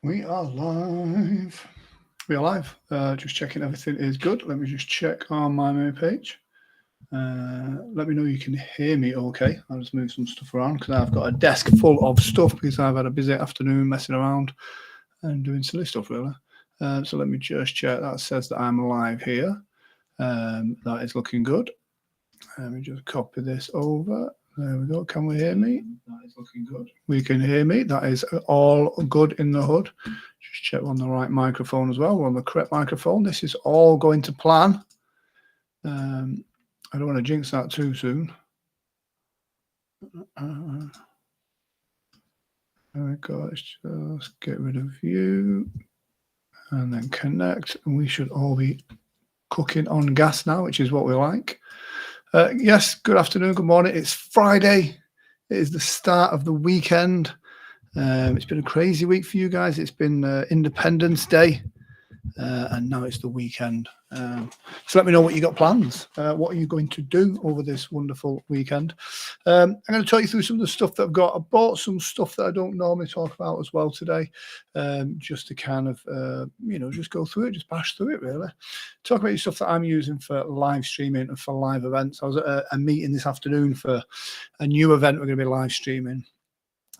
We are live. We are live. Just checking everything is good. Let me just check on my main page. Let me know you can hear me okay. I'll just move some stuff around because I've got a desk full of stuff because I've had a busy afternoon messing around and doing silly stuff really. So let me just check. That says that I'm live here. That is looking good. Let me just copy this over. There we go. Can we hear me? That is looking good. We can hear me. That is all good in the hood. Just check we're on the right microphone as well. We're on the correct microphone. This is all going to plan. I don't want to jinx that too soon. There we go. Let's just get rid of you and then connect. And we should all be cooking on gas now, which is what we like. Yes, good afternoon, good morning. It's Friday. It is the start of the weekend. It's been a crazy week for you guys. It's been Independence Day, and now it's the weekend. So let me know what you got plans. What are you going to do over this wonderful weekend? I'm going to talk you through some of the stuff that I've got. I bought some stuff that I don't normally talk about as well today, just to kind of, just go through it, just bash through it really. Talk about your stuff that I'm using for live streaming and for live events. I was at a meeting this afternoon for a new event we're going to be live streaming.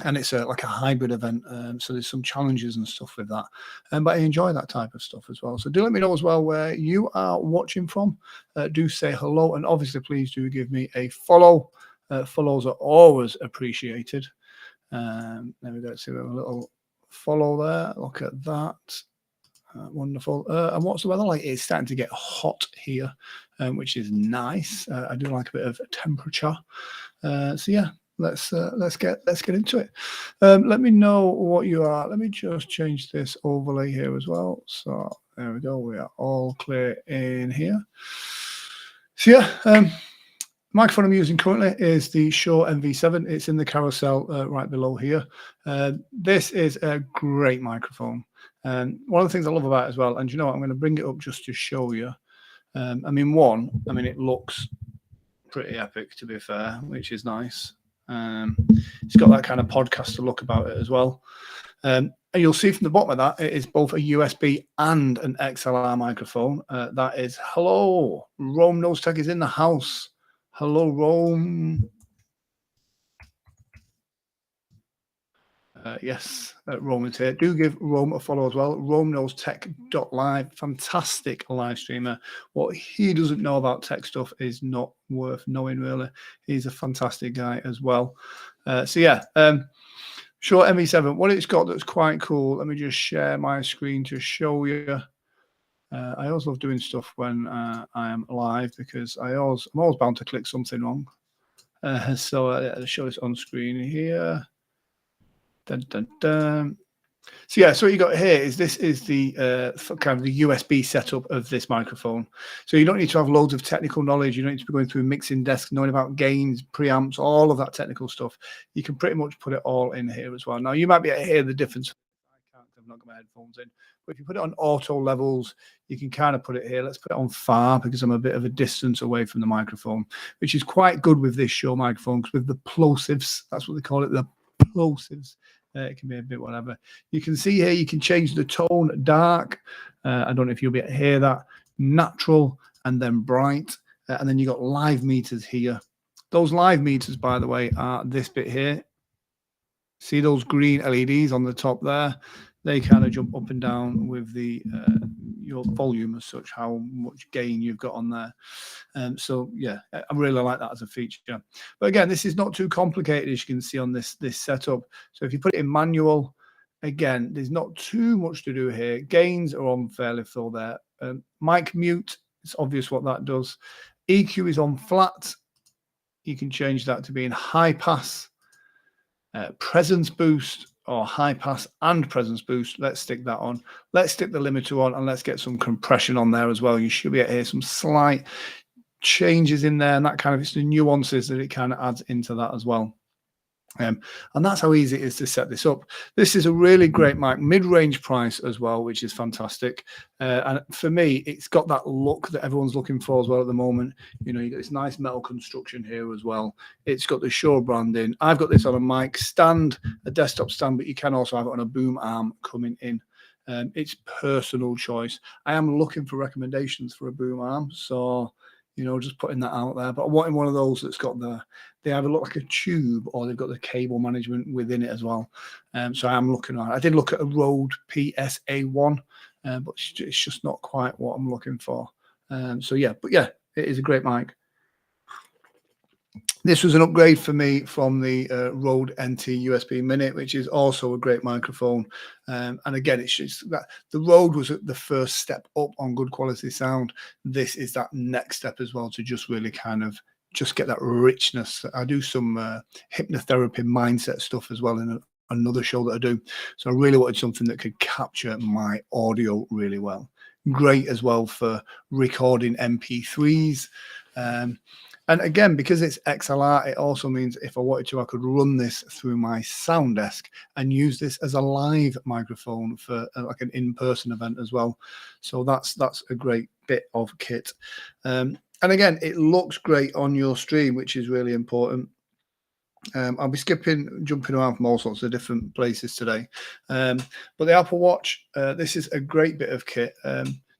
And it's like a hybrid event, so there's some challenges and stuff with that. But I enjoy that type of stuff as well. So do let me know as well where you are watching from. Do say hello, and obviously please do give me a follow. Follows are always appreciated. There we go. See a little follow there. Look at that. Wonderful. And what's the weather like? It's starting to get hot here, which is nice. I do like a bit of temperature. So yeah. Let's get into it. Let me know what you are. Let me just change this overlay here as well. So there we go. We are all clear in here. So yeah, microphone I'm using currently is the Shure MV7. It's in the carousel right below here. This is a great microphone. One of the things I love about it as well, and you know what, I'm going to bring it up just to show you. It looks pretty epic to be fair, which is nice. It's got that kind of podcaster look about it as well. And you'll see from the bottom of that, it is both a USB and an XLR microphone. That is, hello, Rome Nose Tech is in the house. Hello, Rome. Yes, Rome is here. Do give Rome a follow as well. RomeKnowsTech.live. Fantastic live streamer. What he doesn't know about tech stuff is not worth knowing, really. He's a fantastic guy as well. Shure MV7. What it's got that's quite cool. Let me just share my screen to show you. I always love doing stuff when I am live because I'm always bound to click something wrong. So I'll show this on screen here. Dun, dun, dun. So yeah, so what you got here is this is the kind of the USB setup of this microphone. So you don't need to have loads of technical knowledge. You don't need to be going through mixing desks, knowing about gains, preamps, all of that technical stuff. You can pretty much put it all in here as well. Now you might be able to hear the difference. I can't, I've not got my headphones in. But if you put it on auto levels, you can kind of put it here. Let's put it on far because I'm a bit of a distance away from the microphone, which is quite good with this Shure microphone because with the plosives, that's what they call it, the plosives. It can be a bit whatever. You can see here, you can change the tone dark. I don't know if you'll be able to hear that. Natural and then bright. And then you got live meters here. Those live meters, by the way, are this bit here. See those green LEDs on the top there? They kind of jump up and down with the your volume as such, how much gain you've got on there. So yeah, I really like that as a feature. But again, this is not too complicated as you can see on this setup. So if you put it in manual, again, there's not too much to do here. Gains are on fairly full there. Mic mute, it's obvious what that does. EQ is on flat. You can change that to being high pass. Presence boost or high pass and presence boost. Let's stick that on. Let's stick the limiter on and let's get some compression on there as well. You should be able to hear some slight changes in there and that kind of, it's the nuances that it kind of adds into that as well. And that's how easy it is to set this up. This is a really great mic, mid-range price as well, which is fantastic. And for me, it's got that look that everyone's looking for as well at the moment. You know, you got this nice metal construction here as well. It's got the Shure branding. I've got this on a mic stand, a desktop stand, but you can also have it on a boom arm coming in. It's personal choice. I am looking for recommendations for a boom arm, so you know, just putting that out there. But I wanted one of those that's got they either look like a tube or they've got the cable management within it as well. So I am looking on. I did look at a Rode PSA1, but it's just not quite what I'm looking for. So yeah, but yeah, it is a great mic. This was an upgrade for me from the Rode NT USB Mini, which is also a great microphone. And again, it's just that the Rode was the first step up on good quality sound. This is that next step as well to just really kind of just get that richness. I do some hypnotherapy mindset stuff as well in another show that I do. So I really wanted something that could capture my audio really well. Great as well for recording MP3s. And again, because it's XLR, it also means if I wanted to, I could run this through my sound desk and use this as a live microphone for like an in-person event as well. So that's a great bit of kit. And again, it looks great on your stream, which is really important. I'll be jumping around from all sorts of different places today. But the Apple Watch, this is a great bit of kit.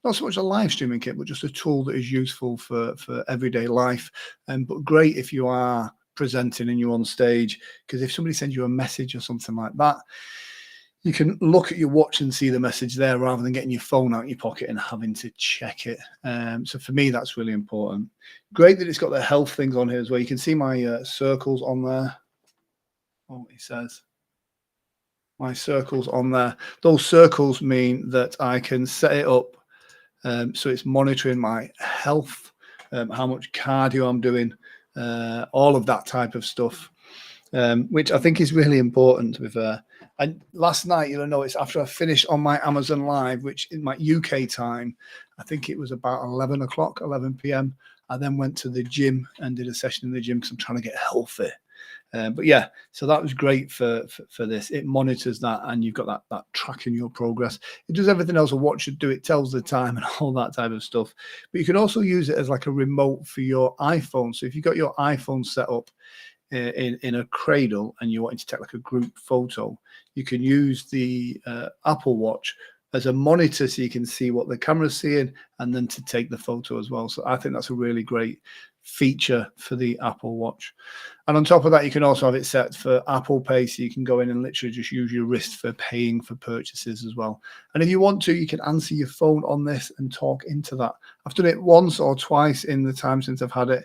Not so much a live streaming kit, but just a tool that is useful for everyday life. But great if you are presenting and you're on stage, because if somebody sends you a message or something like that, you can look at your watch and see the message there rather than getting your phone out of your pocket and having to check it. So for me, that's really important. Great that it's got the health things on here as well. You can see my circles on there. Oh, it says my circles on there. Those circles mean that I can set it up so it's monitoring my health, how much cardio I'm doing, all of that type of stuff, which I think is really important with and last night, you'll notice after I finished on my Amazon Live, which in my UK time, I think it was about 11 o'clock, 11 p.m. I then went to the gym and did a session in the gym because I'm trying to get healthy. But yeah, so that was great for this. It monitors that, and you've got that tracking your progress. It does everything else a watch should do. It tells the time and all that type of stuff. But you can also use it as like a remote for your iPhone. So if you've got your iPhone set up in a cradle and you're wanting to take like a group photo, you can use the Apple Watch as a monitor so you can see what the camera's seeing and then to take the photo as well. So I think that's a really great feature for the Apple Watch. And on top of that, you can also have it set for Apple Pay, so you can go in and literally just use your wrist for paying for purchases as well. And if you want to, you can answer your phone on this and talk into that. I've done it once or twice in the time since I've had it.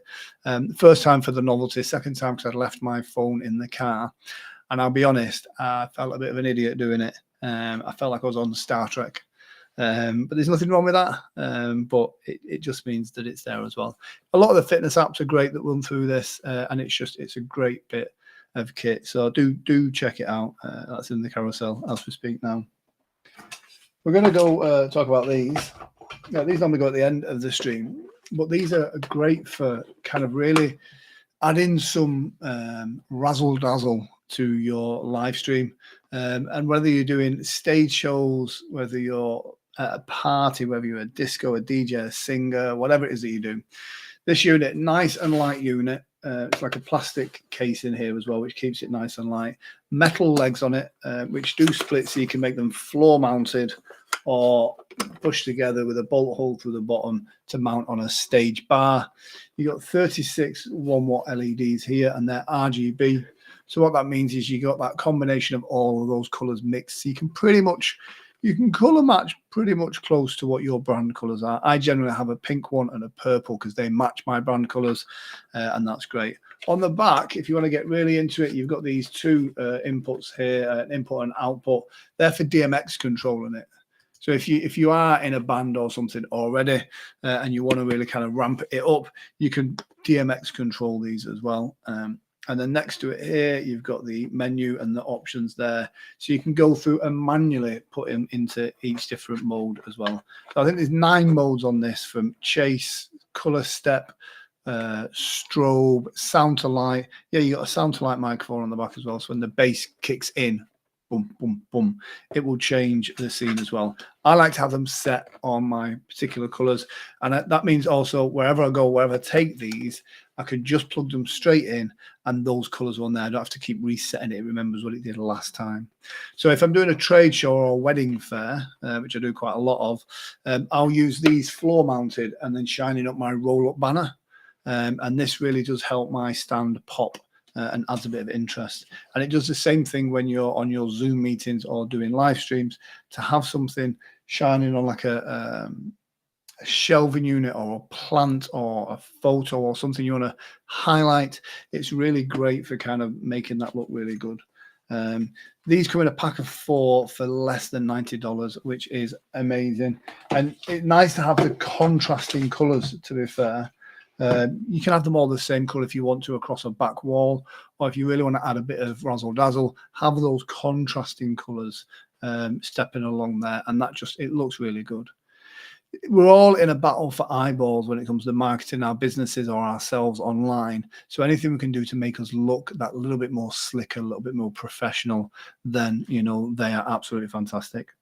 First time for the novelty, second time because I'd left my phone in the car. And I'll be honest, I felt a bit of an idiot doing it. I felt like I was on Star Trek. But there's nothing wrong with that. But it just means that it's there as well. A lot of the fitness apps are great that run through this, and it's a great bit of kit. So do check it out. That's in the carousel as we speak now. We're going to go talk about these. Now, these normally go at the end of the stream, but these are great for kind of really adding some razzle dazzle to your live stream. And whether you're doing stage shows, whether you're at a party, whether you're a disco, a DJ, a singer, whatever it is that you do, this unit, nice and light unit. It's like a plastic case in here as well, which keeps it nice and light. Metal legs on it, which do split, so you can make them floor mounted or push together with a bolt hole through the bottom to mount on a stage bar. You got 36 1-watt LEDs here, and they're RGB. So what that means is you got that combination of all of those colors mixed. So you can color match pretty much close to what your brand colors are. I generally have a pink one and a purple because they match my brand colors, and that's great. On the back, if you want to get really into it, you've got these two inputs here, an input and output. They're for DMX controlling it. So if you are in a band or something already and you want to really kind of ramp it up, you can DMX control these as well. And then next to it here, you've got the menu and the options there. So you can go through and manually put them into each different mode as well. So I think there's 9 modes on this, from chase, color step, strobe, sound to light. Yeah, you got a sound to light microphone on the back as well. So when the bass kicks in, boom, boom, boom, it will change the scene as well. I like to have them set on my particular colors. And that means also wherever I go, wherever I take these, I can just plug them straight in and those colors on there. I don't have to keep resetting it. It remembers what it did last time. So if I'm doing a trade show or a wedding fair, which I do quite a lot of, I'll use these floor mounted and then shining up my roll up banner. And this really does help my stand pop and adds a bit of interest. And it does the same thing when you're on your Zoom meetings or doing live streams, to have something shining on like a shelving unit or a plant or a photo or something you want to highlight. It's really great for kind of making that look really good. These come in a pack of 4 for less than $90, which is amazing. And it's nice to have the contrasting colors, to be fair. You can have them all the same color if you want to across a back wall, or if you really want to add a bit of razzle dazzle, have those contrasting colors stepping along there, and that just, it looks really good. We're all in a battle for eyeballs when it comes to marketing our businesses or ourselves online. So anything we can do to make us look that little bit more slicker, a little bit more professional, then, you know, they are absolutely fantastic.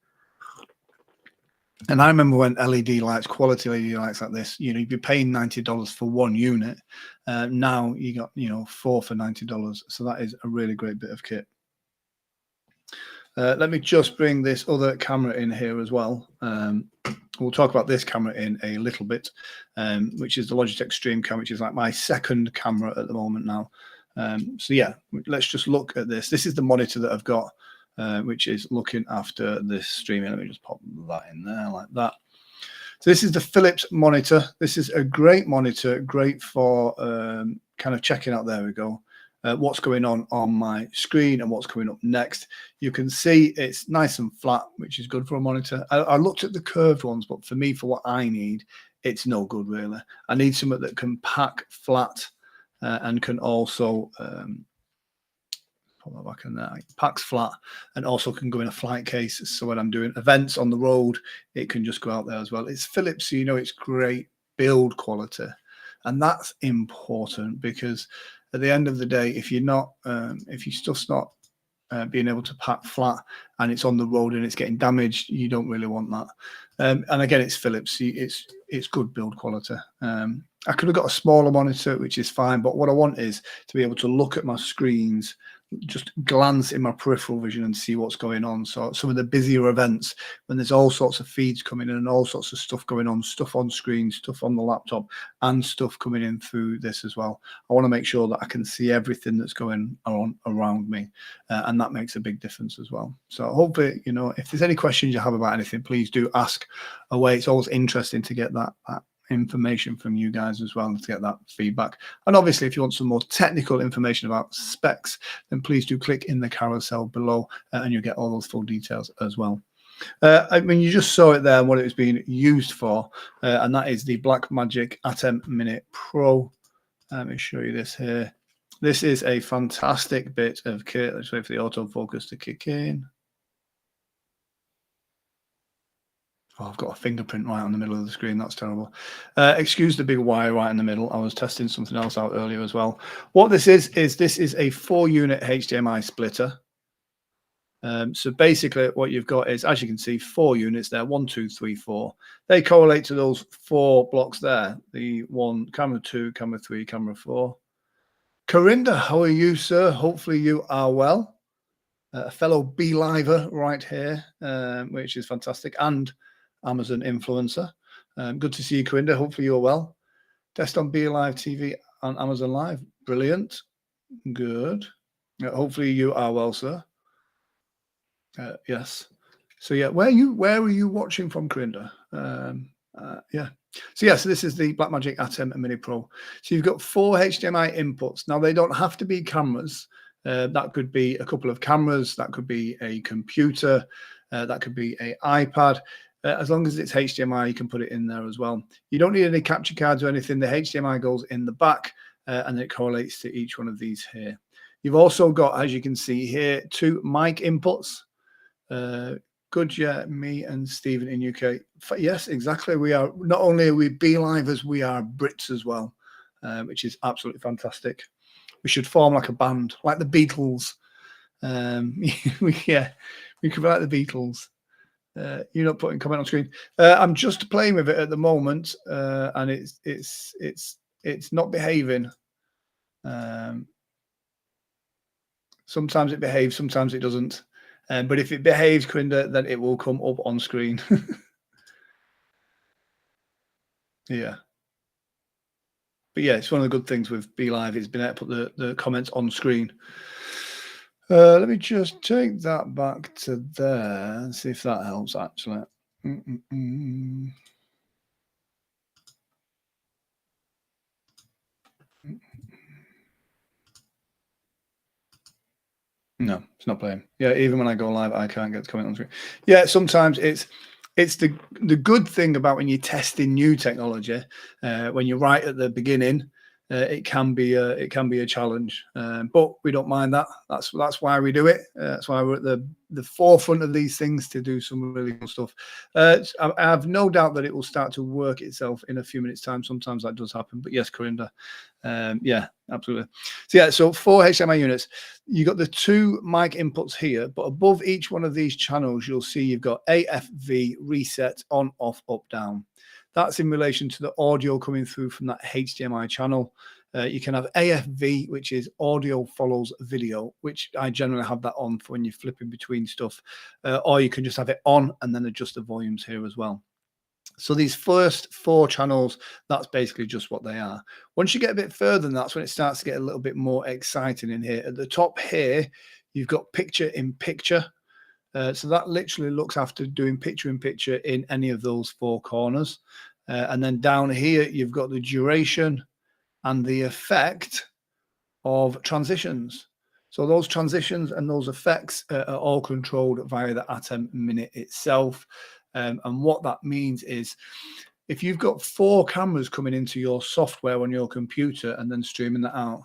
And I remember when LED lights, quality LED lights like this, you know, you'd be paying $90 for one unit. Now you got, you know, 4 for $90. So that is a really great bit of kit. Let me just bring this other camera in here as well. We'll talk about this camera in a little bit, which is the Logitech Stream Cam, which is like my second camera at the moment now. So yeah, let's just look at this. This is the monitor that I've got, which is looking after this streaming. Let me just pop that in there like that. So this is the Philips monitor. This is a great monitor, great for kind of checking out, there we go, what's going on my screen and what's coming up next. You can see it's nice and flat, which is good for a monitor. I looked at the curved ones, but for me, for what I need, it's no good really. I need something that can pack flat and can also put that back in there. It packs flat and also can go in a flight case. So when I'm doing events on the road, it can just go out there as well. It's Philips, so you know it's great build quality, and that's important because at the end of the day, if you're not, if your stuff's not being able to pack flat and it's on the road and it's getting damaged, you don't really want that. And again, it's Philips. It's good build quality. I could have got a smaller monitor, which is fine, but what I want is to be able to look at my screens, just glance in my peripheral vision and see what's going on. So some of the busier events, when there's all sorts of feeds coming in and all sorts of stuff going on, stuff on screen, stuff on the laptop, and stuff coming in through this as well, I want to make sure that I can see everything that's going on around me, and that makes a big difference as well. So hopefully, you know, if there's any questions you have about anything, please do ask away. It's always interesting to get that information from you guys as well, to get that feedback. And obviously, if you want some more technical information about specs, then please do click in the carousel below and you'll get all those full details as well. I mean, you just saw it there, what it was being used for, and that is the Blackmagic ATEM Mini Pro. Let me show you this here. This is a fantastic bit of kit. Let's wait for the autofocus to kick in. Oh, I've got a fingerprint right on the middle of the screen. That's terrible. Excuse the big wire right in the middle. I was testing something else out earlier as well. What this is this is a 4-unit HDMI splitter. So basically what you've got is, as you can see, 4 units there, 1, 2, 3, 4. They correlate to those 4 blocks there. The 1, camera 2, camera 3, camera 4. Corinda, how are you, sir? Hopefully you are well. A fellow BeLiver right here, which is fantastic, and Amazon influencer. Good to see you, Corinda. Hopefully you're well. Test on BeLive TV on Amazon Live. Brilliant. Good. Hopefully you are well, sir. Yes. So yeah, where are you watching from, Corinda? Yeah. So yeah, so this is the Blackmagic ATEM Mini Pro. So you've got 4 HDMI inputs. Now they don't have to be cameras. That could be a couple of cameras. That could be a computer. That could be an iPad. As long as it's HDMI, you can put it in there as well. You don't need any capture cards or anything. The HDMI goes in the back, and it correlates to each one of these here. You've also got, as you can see here, 2 mic inputs. Good, yeah, me and Stephen in UK. Yes, exactly. We are, not only are we BeLivers, we are Brits as well. which is absolutely fantastic. We should form like a band, like the Beatles. We could be like the Beatles. You're not putting comment on screen. I'm just playing with it at the moment, and it's not behaving. Sometimes it behaves, sometimes it doesn't. But if it behaves, Corinda, then it will come up on screen. Yeah. But yeah, it's one of the good things with BeLive. It's been able to put the comments on screen. Let me just take that back to there and see if that helps, actually. No, it's not playing. Yeah, even when I go live, I can't get to comment on screen. Yeah, sometimes it's the good thing about when you're testing new technology, when you're right at the beginning, it can be a challenge, but we don't mind that. That's why we do it. That's why we're at the forefront of these things, to do some really cool stuff. I have no doubt that it will start to work itself in a few minutes' time. Sometimes that does happen, but yes, Corinda, yeah, absolutely. So yeah, so 4 HDMI units. You got the 2 mic inputs here, but above each one of these channels, you'll see you've got AFV reset on, off, up, down. That's in relation to the audio coming through from that HDMI channel. You can have AFV, which is audio follows video, which I generally have that on for when you're flipping between stuff, or you can just have it on and then adjust the volumes here as well. So these first 4 channels, that's basically just what they are. Once you get a bit further than that's when it starts to get a little bit more exciting in here. At the top here, you've got picture in picture. So that literally looks after doing picture in picture in any of those 4 corners. And then down here, you've got the duration and the effect of transitions. So those transitions and those effects are all controlled via the Atem Minute itself. And what that means is, if you've got 4 cameras coming into your software on your computer and then streaming that out,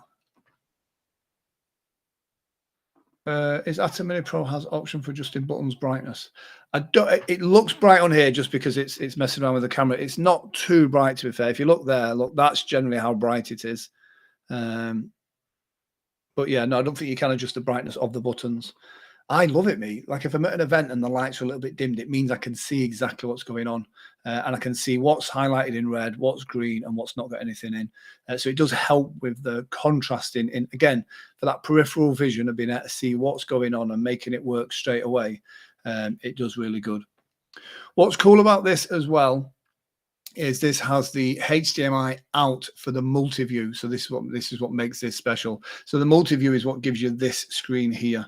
is Atem Mini Pro has option for adjusting buttons brightness. I don't. It looks bright on here just because it's messing around with the camera. It's not too bright, to be fair. If you look there, look, that's generally how bright it is. But yeah, no, I don't think you can adjust the brightness of the buttons. I love it, me. Like if I'm at an event and the lights are a little bit dimmed, it means I can see exactly what's going on, and I can see what's highlighted in red, what's green, and what's not got anything in. So it does help with the contrasting. In again, for that peripheral vision of being able to see what's going on and making it work straight away, it does really good. What's cool about this as well is this has the HDMI out for the multi-view. So this is what makes this special. So the multi-view is what gives you this screen here.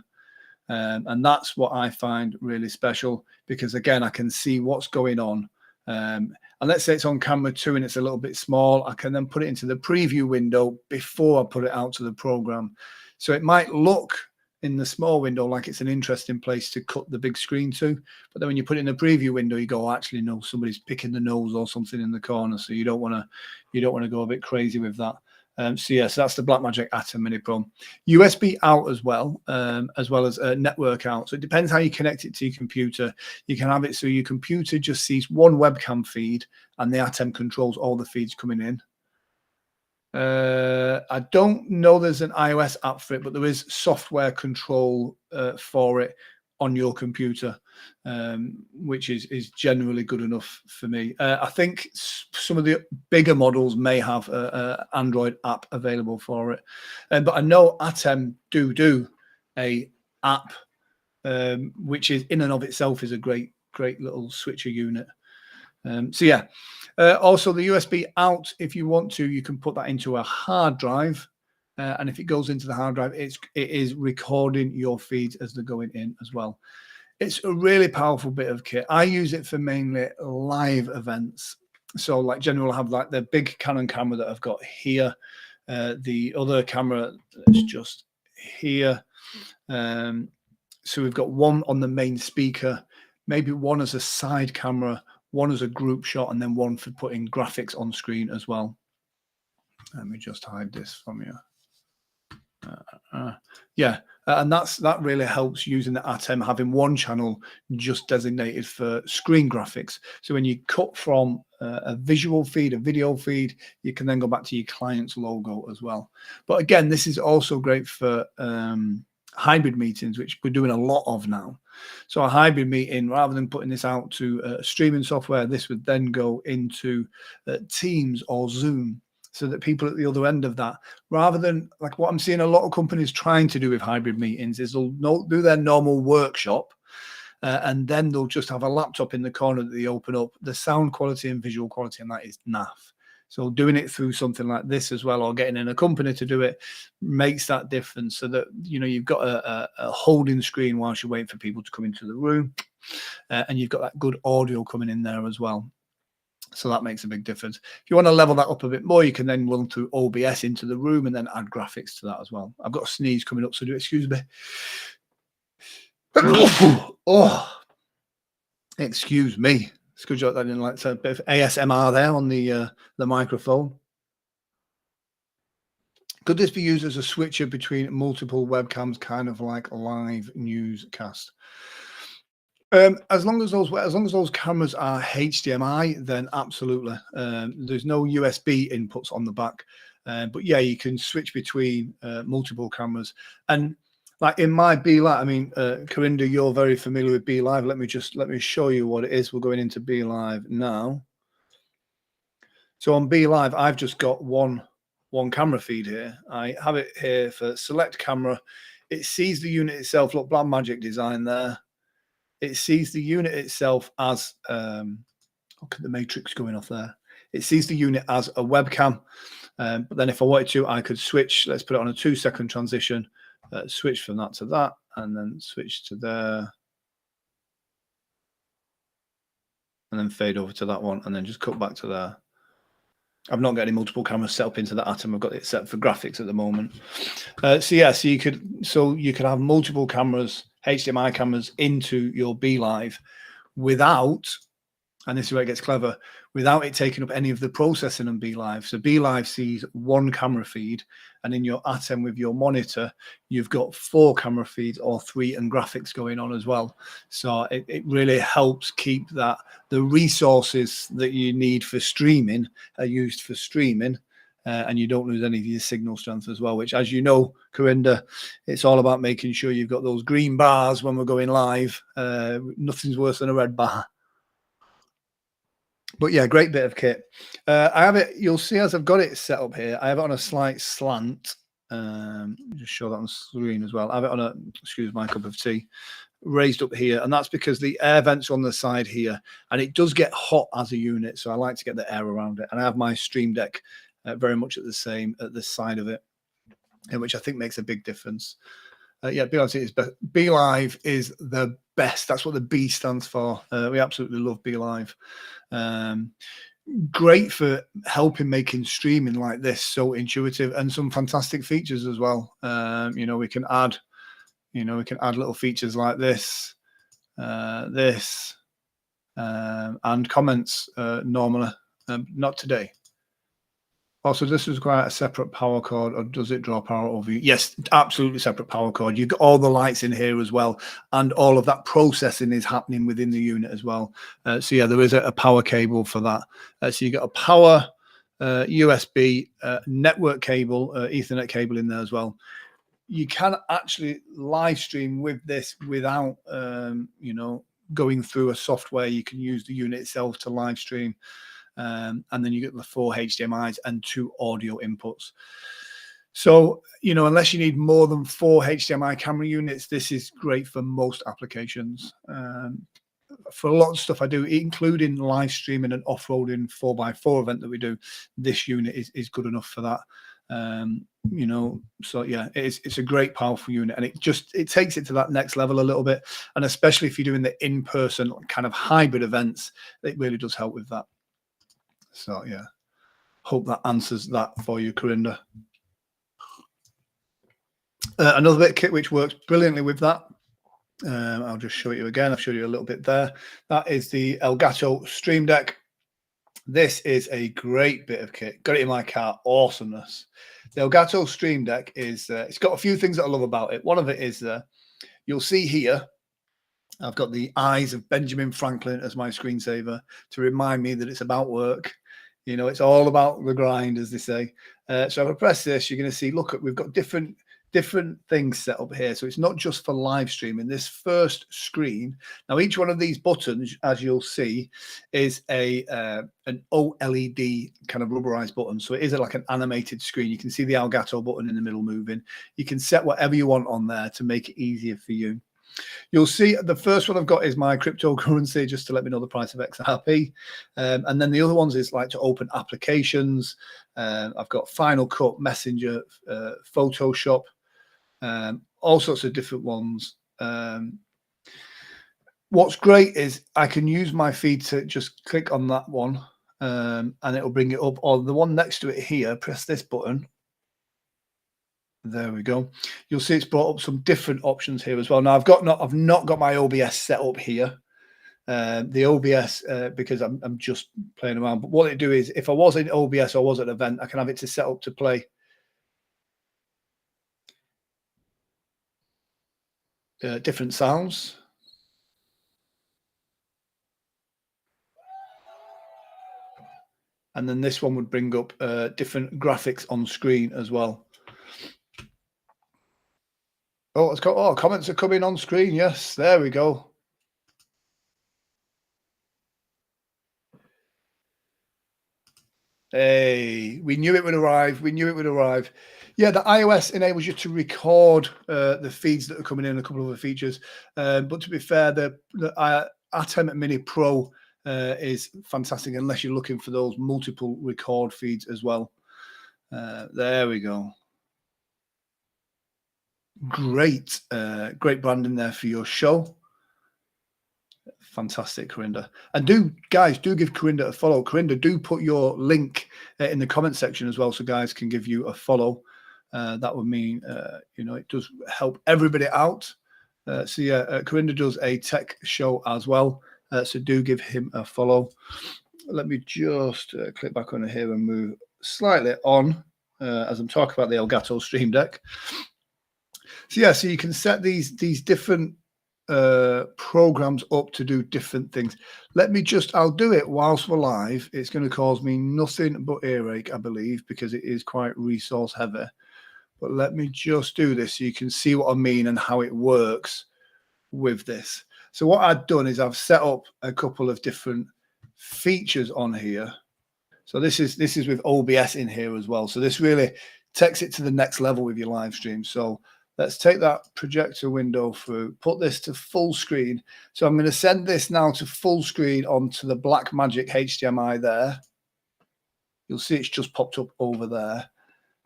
And that's what I find really special, because again, I can see what's going on. And let's say it's on camera 2 and it's a little bit small, I can then put it into the preview window before I put it out to the program. So it might look in the small window like it's an interesting place to cut the big screen to, but then when you put it in the preview window, you go, actually no, somebody's picking the nose or something in the corner. So you don't want to go a bit crazy with that. So yes, that's the Blackmagic Atem Mini Pro. USB out as well as network out. So it depends how you connect it to your computer. You can have it so your computer just sees one webcam feed and the Atem controls all the feeds coming in. I don't know there's an iOS app for it, but there is software control for it on your computer, which is generally good enough for me. I think some of the bigger models may have an Android app available for it, but I know Atem do a app, which is in and of itself is a great little switcher unit. So yeah, also the USB out, if you want to, you can put that into a hard drive. And if it goes into the hard drive, it is recording your feeds as they're going in as well. It's a really powerful bit of kit. I use it for mainly live events. So like generally I'll have like the big Canon camera that I've got here, the other camera that's just here. So we've got one on the main speaker, maybe one as a side camera, one as a group shot, and then one for putting graphics on screen as well. Let me just hide this from you. And that really helps using the ATEM, having one channel just designated for screen graphics. So when you cut from a visual feed, a video feed, you can then go back to your client's logo as well. But again, this is also great for hybrid meetings, which we're doing a lot of now. So a hybrid meeting, rather than putting this out to streaming software, this would then go into Teams or Zoom, so that people at the other end of that, rather than like what I'm seeing a lot of companies trying to do with hybrid meetings, is they'll do their normal workshop and then they'll just have a laptop in the corner that they open up. The sound quality and visual quality and that is naff. So doing it through something like this as well, or getting in a company to do it, makes that difference, so that you've got a holding screen whilst you're waiting for people to come into the room, and you've got that good audio coming in there as well. So that makes a big difference. If you want to level that up a bit more, you can then run through OBS into the room and then add graphics to that as well. I've got a sneeze coming up, so do excuse me. Oh, excuse me. It's good job that I didn't like a bit of ASMR there on the microphone. Could this be used as a switcher between multiple webcams, kind of like live newscast? As long as those cameras are HDMI, then absolutely. There's no USB inputs on the back, but yeah, you can switch between multiple cameras. And like in my BeLive, I mean, Corinda, you're very familiar with BeLive. Let me show you what it is. We're going into BeLive now. So on BeLive, I've just got one camera feed here. I have it here for select camera. It sees the unit itself. Look, Blackmagic design there. It sees the unit itself as, look at the matrix going off there. It sees the unit as a webcam. But then if I wanted to, I could switch. Let's put it on a 2-second transition, switch from that to that, and then switch to there. And then fade over to that one, and then just cut back to there. I've not got any multiple cameras set up into that ATEM. I've got it set for graphics at the moment. So you could have multiple cameras, HDMI cameras, into your BeLive without, and this is where it gets clever, without it taking up any of the processing on BeLive. So BeLive sees one camera feed, and in your ATEM with your monitor, you've got 4 camera feeds or 3 and graphics going on as well. So it really helps keep that the resources that you need for streaming are used for streaming, and you don't lose any of your signal strength as well, which, as you know, Corinda, it's all about making sure you've got those green bars when we're going live. Nothing's worse than a red bar. But yeah, great bit of kit. I have it, you'll see as I've got it set up here, I have it on a slight slant. Just show that on screen as well. I have it on a, excuse my cup of tea, raised up here, and that's because the air vents are on the side here, and it does get hot as a unit, so I like to get the air around it. And I have my Stream Deck very much at the same at the side of it, which I think makes a big difference. Yeah, BeLive is the best. That's what the B stands for. We absolutely love BeLive. Great for helping making streaming like this so intuitive, and some fantastic features as well. We can add little features like this, and comments normally. Not today. Also, this is quite a separate power cord, or does it draw power over you? Yes, absolutely separate power cord. You've got all the lights in here as well, and all of that processing is happening within the unit as well. So yeah, there is a power cable for that. So you got a power USB network cable, Ethernet cable in there as well. You can actually live stream with this without, going through a software. You can use the unit itself to live stream. And then you get the 4 HDMIs and 2 audio inputs. So, unless you need more than 4 HDMI camera units, this is great for most applications. For a lot of stuff I do, including live streaming and off-roading 4x4 event that we do, this unit is good enough for that. So yeah, it's a great, powerful unit, and it takes it to that next level a little bit. And especially if you're doing the in-person kind of hybrid events, it really does help with that. So yeah, hope that answers that for you, Corinda. Another bit of kit which works brilliantly with that. I'll just show you again. I've showed you a little bit there. That is the Elgato Stream Deck. This is a great bit of kit. Got it in my car. Awesomeness. The Elgato Stream Deck is, it's got a few things that I love about it. One of it is, you'll see here, I've got the eyes of Benjamin Franklin as my screensaver to remind me that it's about work. You know, it's all about the grind, as they say. So if I press this, you're going to see, look, we've got different things set up here. So it's not just for live streaming. This first screen, now each one of these buttons, as you'll see, is an OLED kind of rubberized button. So it is like an animated screen. You can see the Elgato button in the middle moving. You can set whatever you want on there to make it easier for you. You'll see the first one I've got is my cryptocurrency, just to let me know the price of XRP. And then the other ones is like to open applications. I've got Final Cut, Messenger, Photoshop, all sorts of different ones. What's great is I can use my feed to just click on that one and it'll bring it up. Or the one next to it here, press this button. There we go. You'll see it's brought up some different options here as well. Now I've not got my OBS set up here. The OBS because I'm just playing around. But what it do is, if I was in OBS or was at an event, I can have it to set up to play different sounds. And then this one would bring up different graphics on screen as well. Oh, it's got, oh, comments are coming on screen. Yes, there we go. Hey, we knew it would arrive. We knew it would arrive. Yeah, the iOS enables you to record the feeds that are coming in, a couple of other features. But to be fair, the ATEM Mini Pro is fantastic unless you're looking for those multiple record feeds as well. There we go. Great, great branding there for your show. Fantastic, Corinda. And do give Corinda a follow. Corinda, do put your link in the comment section as well, so guys can give you a follow. That would mean, you know, it does help everybody out. So yeah, Corinda does a tech show as well. So do give him a follow. Let me just click back on here and move slightly on as I'm talking about the Elgato Stream Deck. So yeah, so you can set these different programs up to do different things. Let me just, I'll do it whilst we're live. It's going to cause me nothing but earache, I believe, because it is quite resource heavy. But let me just do this so you can see what I mean and how it works with this. So what I've done is I've set up a couple of different features on here. So this is with OBS in here as well. So this really takes it to the next level with your live stream. So let's take that projector window through, put this to full screen. So I'm going to send this now to full screen onto the Blackmagic HDMI there. You'll see it's just popped up over there.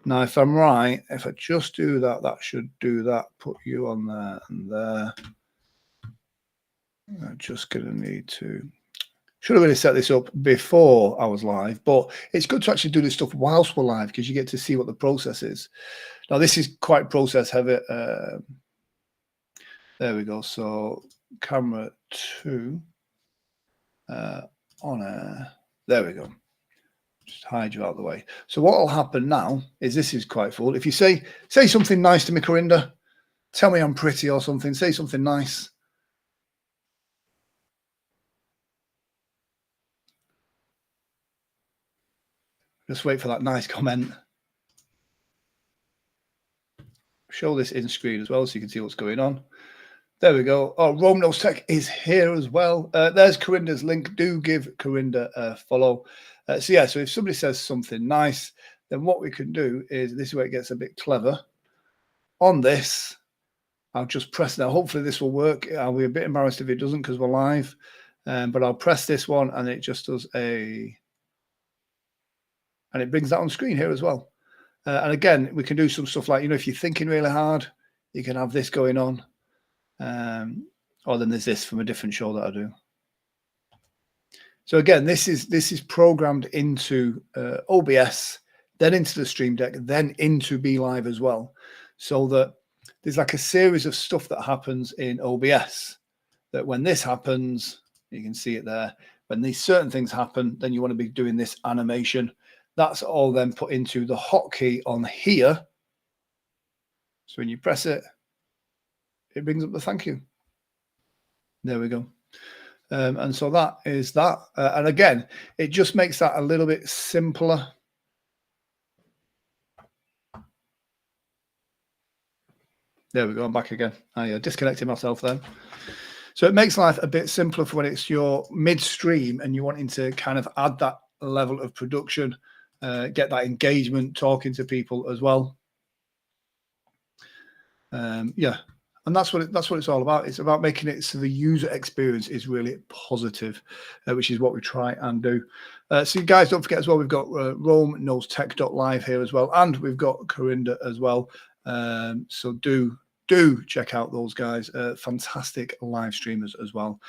Now, if I'm right, if I just do that, that should do that. Put you on there and there. I'm just going to need to... Should have really set this up before I was live, but it's good to actually do this stuff whilst we're live because you get to see what the process is. Now, this is quite process heavy. There we go. So camera 2 on air. There we go. Just hide you out of the way. So what will happen now is this is quite full. If you say something nice to me, Corinda, tell me I'm pretty or something. Say something nice. Just wait for that nice comment. Show this in screen as well so you can see what's going on. There we go. Oh, Rome Knows Tech is here as well. There's Corinda's link. Do give Corinda a follow. So yeah, so if somebody says something nice, then what we can do is, this is where it gets a bit clever. On this, I'll just press now. Hopefully this will work. I'll be a bit embarrassed if it doesn't because we're live. But I'll press this one and it just does a... And it brings that on screen here as well. And again, we can do some stuff like, you know, if you're thinking really hard, you can have this going on. Or then there's this from a different show that I do. So again, this is programmed into OBS, then into the Stream Deck, then into BeLive as well. So that there's like a series of stuff that happens in OBS that when this happens, you can see it there. When these certain things happen, then you want to be doing this animation. That's all then put into the hotkey on here. So when you press it, it brings up the thank you. There we go. And so that is that. And again, it just makes that a little bit simpler. There we go. I'm back again. I disconnected myself then. So it makes life a bit simpler for when it's your midstream and you're wanting to kind of add that level of production, get that engagement, talking to people as well. Yeah. And that's what it's all about. It's about making it so the user experience is really positive, which is what we try and do. So you guys don't forget as well, we've got Rome knows tech.live here as well, and we've got Corinda as well. So do check out those guys. Fantastic live streamers as well.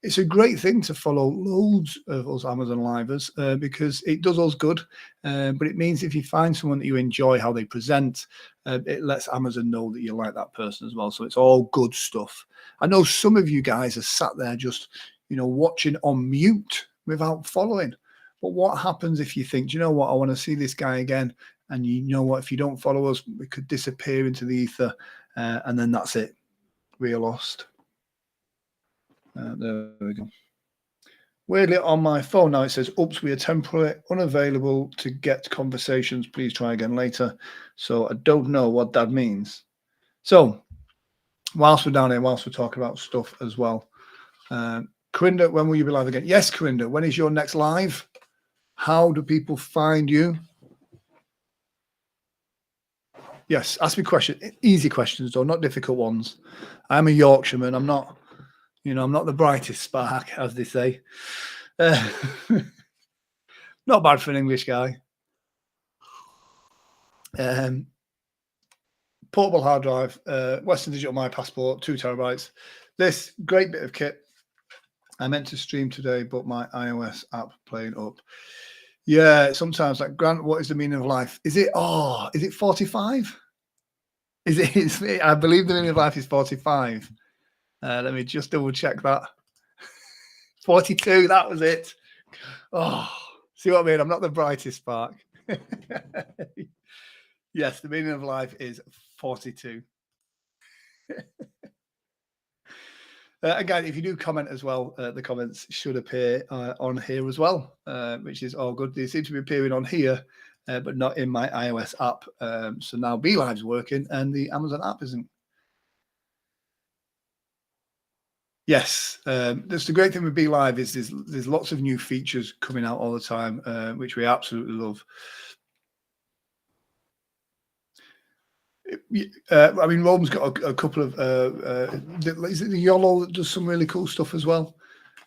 It's a great thing to follow loads of us Amazon livers because it does us good. But it means if you find someone that you enjoy how they present, it lets Amazon know that you like that person as well. So it's all good stuff. I know some of you guys are sat there just, watching on mute without following. But what happens if you think, do you know what, I want to see this guy again? And you know what, if you don't follow us, we could disappear into the ether. And then that's it. We're lost. There we go. Weirdly, on my phone now, it says, oops, we are temporarily unavailable to get conversations. Please try again later. So I don't know what that means. So whilst we're down here, whilst we're talking about stuff as well, Corinda, when will you be live again? Yes, Corinda, when is your next live? How do people find you? Yes, ask me questions, easy questions, though, not difficult ones. I'm a Yorkshireman. I'm not, I'm not the brightest spark, as they say. Not bad for an English guy. Portable hard drive, Western Digital My Passport, 2 terabytes. This great bit of kit. I meant to stream today, but my iOS app playing up. Yeah, sometimes like, Grant, what is the meaning of life? Is it 45? Is it? I believe the meaning of life is 45. Let me just double check that. 42, that was it. Oh, see what I mean? I'm not the brightest spark. Yes, the meaning of life is 42. Again, if you do comment as well, the comments should appear on here as well, which is all good. They seem to be appearing on here, but not in my iOS app. So now BeLive's working and the Amazon app isn't. Yes, that's the great thing with BeLive is there's lots of new features coming out all the time, which we absolutely love. I mean, Rome's got a couple of is it the YOLO that does some really cool stuff as well?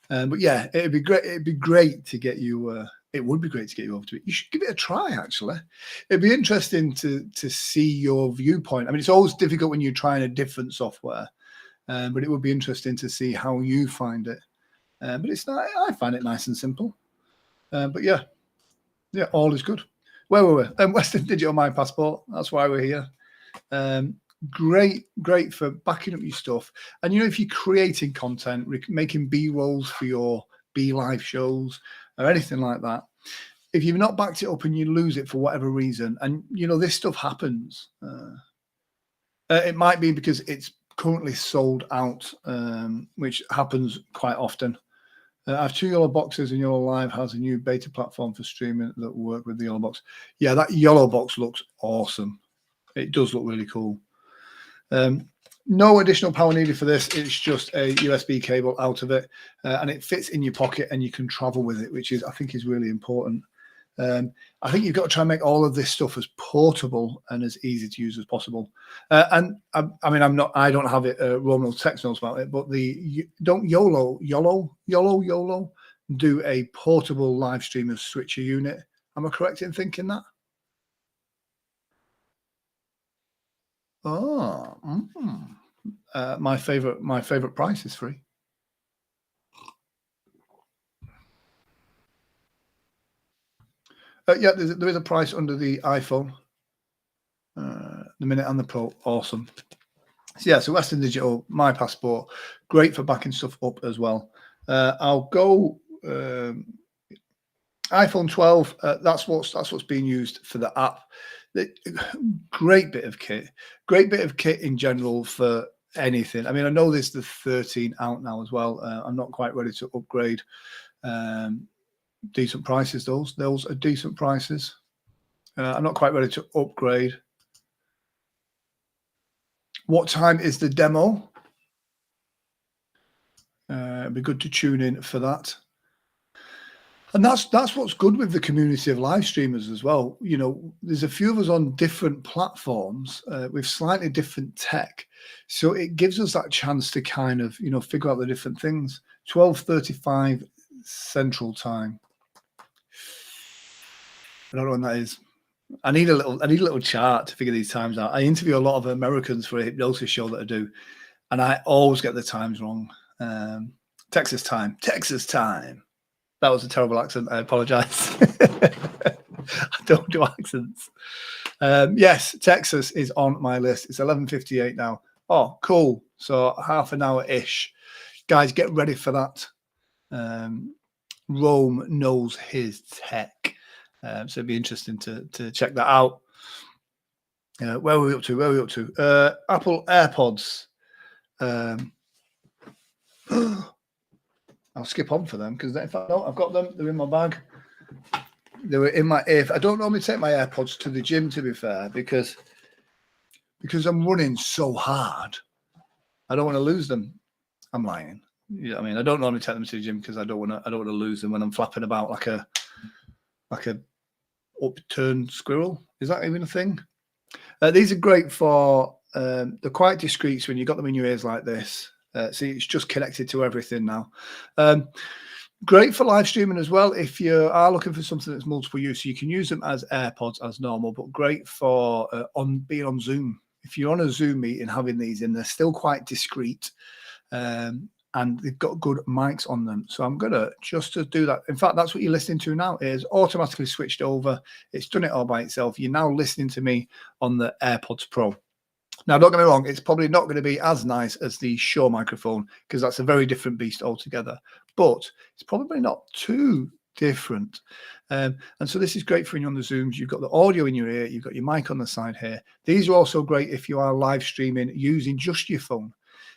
But yeah, it'd be great. It'd be great to get you. It would be great to get you over to it. You should give it a try. Actually, it'd be interesting to see your viewpoint. I mean, it's always difficult when you're trying a different software, but it would be interesting to see how you find it. But it's not. I find it nice and simple. But yeah, all is good. Where were we? Western Digital My Passport. That's why we're here. Great for backing up your stuff. And if you're creating content, making B-rolls for your BeLive shows or anything like that, if you've not backed it up and you lose it for whatever reason, and this stuff happens, it might be because it's currently sold out, which happens quite often. I have 2 YOLO boxes, and YOLO Live has a new beta platform for streaming that will work with the YOLO box. Yeah, that YOLO box looks awesome. It does look really cool. No additional power needed for this. It's just a USB cable out of it, and it fits in your pocket, and you can travel with it, which I think is really important. I think you've got to try and make all of this stuff as portable and as easy to use as possible. And I mean, I don't have it. Roman text knows about it, but don't YOLO do a portable live streamer switcher unit? Am I correct in thinking that? Oh, my favorite price is free. Yeah, there is a price under the iPhone, the Minute and the Pro. Awesome. So yeah, so Western Digital, My Passport, great for backing stuff up as well. I'll go iPhone 12. That's what's being used for the app. Great bit of kit. Great bit of kit in general for anything. I mean, I know there's the 13 out now as well. I'm not quite ready to upgrade. Decent prices, those are decent prices. I'm not quite ready to upgrade. What time is the demo? It'd be good to tune in for that. And that's what's good with the community of live streamers as well. You know, there's a few of us on different platforms with slightly different tech. So it gives us that chance to kind of, you know, figure out the different things. 12:35 Central Time. I don't know when that is. I need a little chart to figure these times out. I interview a lot of Americans for a hypnosis show that I do, and I always get the times wrong. Texas time. That was a terrible accent. I apologize. I don't do accents. Yes, Texas is on my list. It's 11:58 now. Oh, cool. So half an hour-ish. Guys, get ready for that. Rome knows his tech. So it'd be interesting to check that out. Where are we up to? Apple AirPods. I'll skip on for them because if I don't, I've got them. They're in my bag. They were in my ear. I don't normally take my AirPods to the gym, to be fair, because I'm running so hard. I don't want to lose them. I'm lying. Yeah, I mean, I don't normally take them to the gym because I don't want to lose them when I'm flapping about like a upturned squirrel. Is that even a thing? These are great for they're quite discreet when you got them in your ears like this. See, it's just connected to everything now. Great for live streaming as well. If you are looking for something that's multiple use, you can use them as AirPods as normal, but great for being on Zoom. If you're on a Zoom meeting, having these in, they're still quite discreet. And they've got good mics on them. So I'm going to just to do that. In fact, that's what you're listening to now. It is automatically switched over. It's done it all by itself. You're now listening to me on the AirPods Pro. Now, don't get me wrong, it's probably not going to be as nice as the Shure microphone because that's a very different beast altogether. But it's probably not too different. And so this is great for when you're on the Zooms. You've got the audio in your ear. You've got your mic on the side here. These are also great if you are live streaming using just your phone,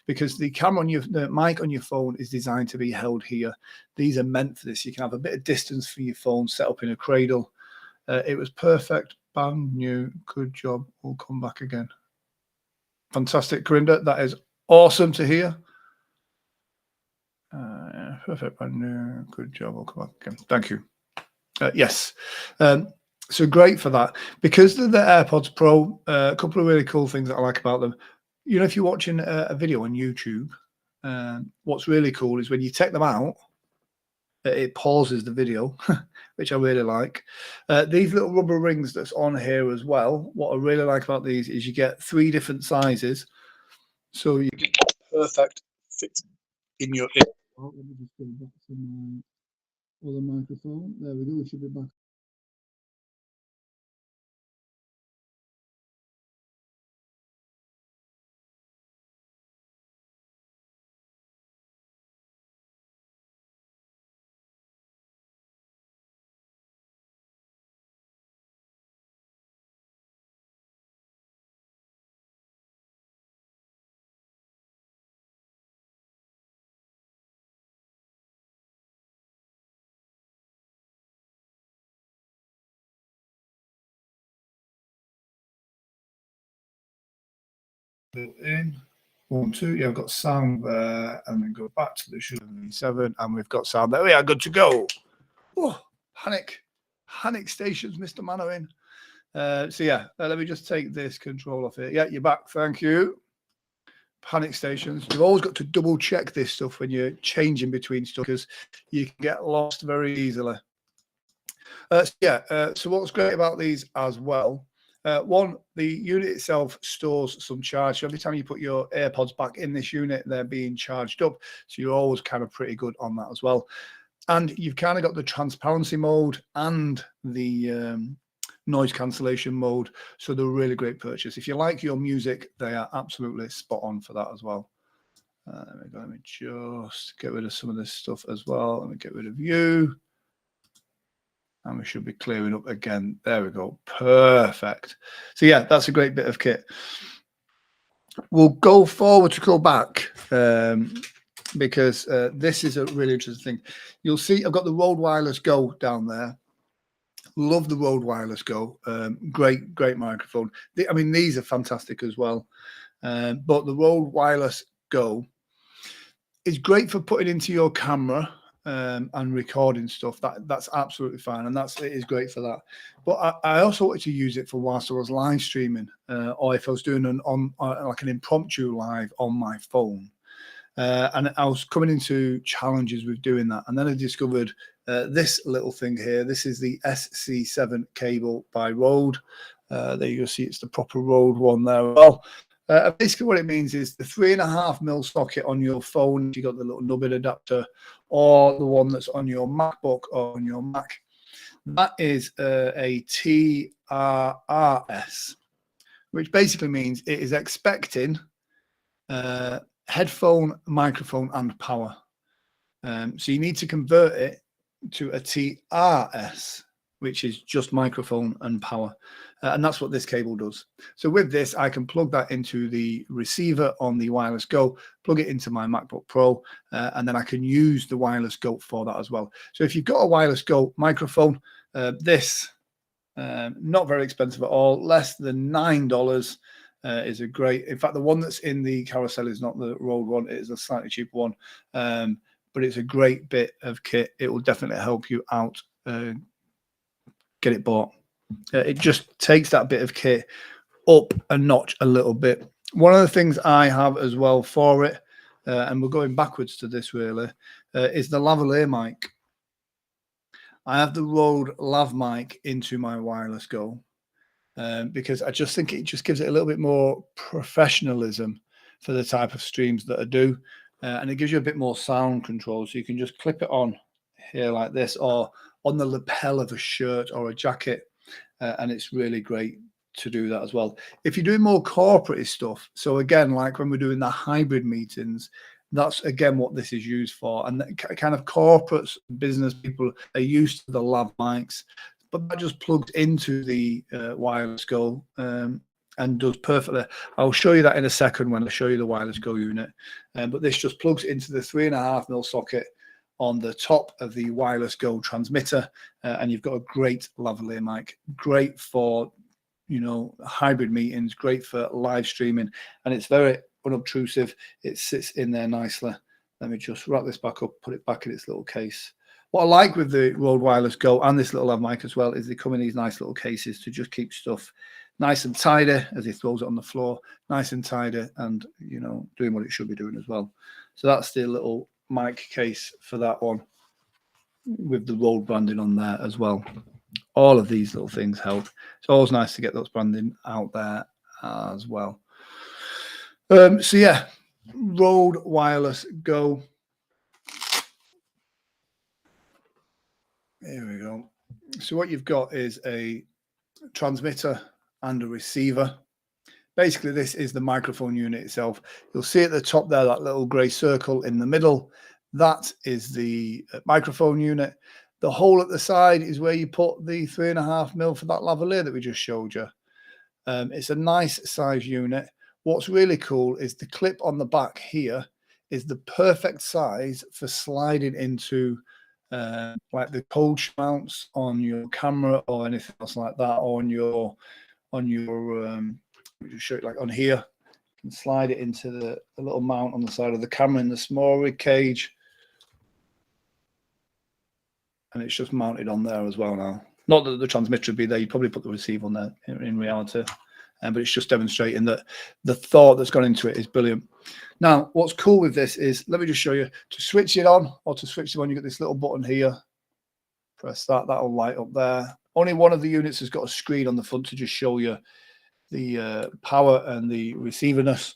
because the mic on your phone is designed to be held here. These are meant for this. You can have a bit of distance from your phone set up in a cradle. It was perfect, brand new, good job. We'll come back again. Fantastic, Corinda. That is awesome to hear. Perfect, brand new, good job. We'll come back again. Thank you. Yes. So great for that. Because they're the AirPods Pro, a couple of really cool things that I like about them. You know, if you're watching a video on YouTube, what's really cool is when you take them out, it pauses the video, which I really like. These little rubber rings that's on here as well, what I really like about these is you get 3 different sizes. So you get perfect fit in your ear. Oh, let me just go back to my other microphone. There we go, we should be back. Built in 1, 2. Yeah, I've got sound there, and then go back to the Shure 7, and we've got sound there. We are good to go. Oh, panic stations, Mr. Manowin. So yeah, let me just take this control off here. Yeah, you're back. Thank you. Panic stations. You've always got to double check this stuff when you're changing between stuff because you can get lost very easily. So what's great about these as well, one, the unit itself stores some charge. So every time you put your AirPods back in this unit, they're being charged up. So you're always kind of pretty good on that as well. And you've kind of got the transparency mode and the noise cancellation mode. So they're a really great purchase. If you like your music, they are absolutely spot on for that as well. Let me just get rid of some of this stuff as well. Let me get rid of you. And we should be clearing up again. There we go. Perfect. So yeah, that's a great bit of kit. We'll go forward to go back because this is a really interesting thing. You'll see I've got the Rode Wireless Go down there. Love the Rode Wireless Go. Great microphone. I mean, these are fantastic as well. But the Rode Wireless Go is great for putting into your camera and recording stuff. That's absolutely fine, and it is great for that. But I also wanted to use it for whilst I was live streaming, or if I was doing like an impromptu live on my phone. And I was coming into challenges with doing that, and then I discovered this little thing here. This is the SC7 cable by Rode. There you go, see it's the proper Rode one there. Well, basically what it means is the 3.5mm socket on your phone, you got the little nubbin adapter, or the one that's on your MacBook or on your Mac. That is a TRRS, which basically means it is expecting headphone, microphone, and power. So you need to convert it to a TRS, which is just microphone and power. And that's what this cable does. So with this, I can plug that into the receiver on the Wireless Go, plug it into my MacBook Pro, and then I can use the Wireless Go for that as well. So if you've got a Wireless Go microphone, this, not very expensive at all, less than $9, is a great, in fact, the one that's in the carousel is not the Rode one, it is a slightly cheaper one, but it's a great bit of kit. It will definitely help you out. Get it bought. It just takes that bit of kit up a notch a little bit. One of the things I have as well for it, and we're going backwards to this really, is the lavalier mic. I have the Rode Lav mic into my Wireless Go because I just think it just gives it a little bit more professionalism for the type of streams that I do, and it gives you a bit more sound control. So you can just clip it on here like this, or on the lapel of a shirt or a jacket, and it's really great to do that as well. If you're doing more corporate stuff, so again, like when we're doing the hybrid meetings, that's again what this is used for. And kind of corporate business people are used to the lav mics, but that just plugs into the Wireless Go and does perfectly. I'll show you that in a second when I show you the Wireless Go unit. But this just plugs into the 3.5mm socket on the top of the Wireless Go transmitter, and you've got a great lavalier mic, great for, you know, hybrid meetings, great for live streaming, and it's very unobtrusive. It sits in there nicely. Let me just wrap this back up, put it back in its little case. What I like with the Rode Wireless Go and this little lav mic as well is they come in these nice little cases to just keep stuff nice and tidy as he throws it on the floor, nice and tidy, and, you know, doing what it should be doing as well. So that's the little mic case for that one with the Rode branding on there as well. All of these little things help. It's always nice to get those branding out there as well. So yeah, Rode Wireless Go. Here we go. So what you've got is a transmitter and a receiver. Basically, this is the microphone unit itself. You'll see at the top there, that little grey circle in the middle. That is the microphone unit. The hole at the side is where you put the 3.5mm for that lavalier that we just showed you. It's a nice size unit. What's really cool is the clip on the back here is the perfect size for sliding into like the coach mounts on your camera or anything else like that, or on your let me just show it, like on here. You can slide it into the little mount on the side of the camera in the small rig cage, and it's just mounted on there as well now. Not that the transmitter would be there, you'd probably put the receiver on there in reality, but it's just demonstrating that the thought that's gone into it is brilliant. Now, what's cool with this is, let me just show you, to switch it on or to switch it on, you get this little button here. Press that, that'll light up there. Only one of the units has got a screen on the front to just show you the power and the receiverness.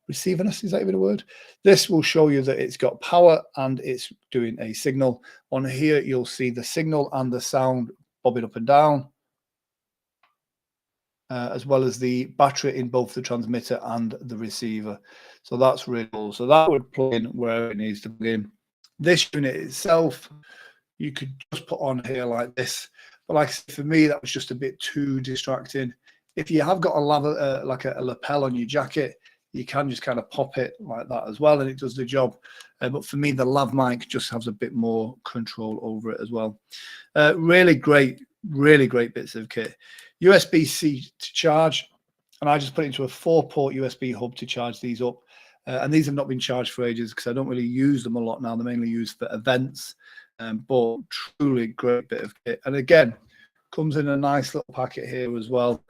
Receiverness, is that even a word? This will show you that it's got power and it's doing a signal. On here, you'll see the signal and the sound bobbing up and down. as well as the battery in both the transmitter and the receiver. So that's really cool. So that would plug in where it needs to plug in. This unit itself, you could just put on here like this. But like I said, for me, that was just a bit too distracting. If you have got a like a lapel on your jacket, you can just kind of pop it like that as well, and it does the job. But for me, the lav mic just has a bit more control over it as well. Really great bits of kit. USB-C to charge, and I just put it into a 4-port USB hub to charge these up. And these have not been charged for ages because I don't really use them a lot now. They're mainly used for events, but truly great bit of kit. And again, comes in a nice little packet here as well.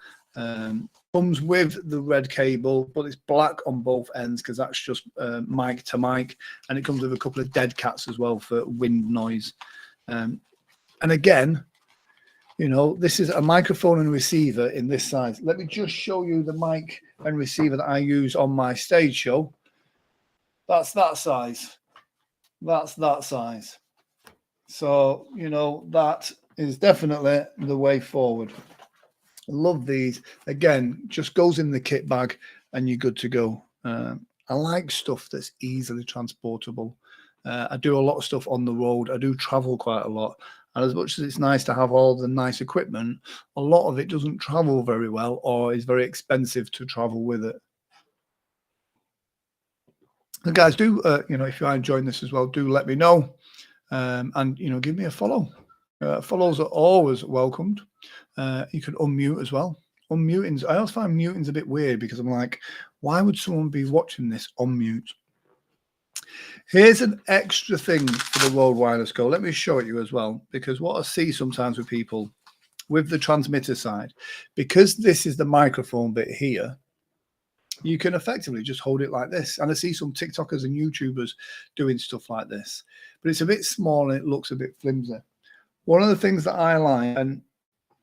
Comes with the red cable, but it's black on both ends because that's just mic to mic. And it comes with a couple of dead cats as well for wind noise. And again, you know, this is a microphone and receiver in this size. Let me just show you the mic and receiver that I use on my stage show. That's that size. That's that size. So, you know, that is definitely the way forward. Love these. Again, just goes in the kit bag and you're good to go. I like stuff that's easily transportable. I do a lot of stuff on the road. I do travel quite a lot. And as much as it's nice to have all the nice equipment, a lot of it doesn't travel very well or is very expensive to travel with it. And guys, do, you know, if you are enjoying this as well, do let me know. And, you know, give me a follow. Follows are always welcomed. You can unmute as well. Unmuting, I also find muting's a bit weird because I'm like, why would someone be watching this on mute? Here's an extra thing for the Rode Wireless Go. Let me show it you as well, because what I see sometimes with people with the transmitter side, because this is the microphone bit here, you can effectively just hold it like this. And I see some TikTokers and YouTubers doing stuff like this, but it's a bit small and it looks a bit flimsy. One of the things that I like, and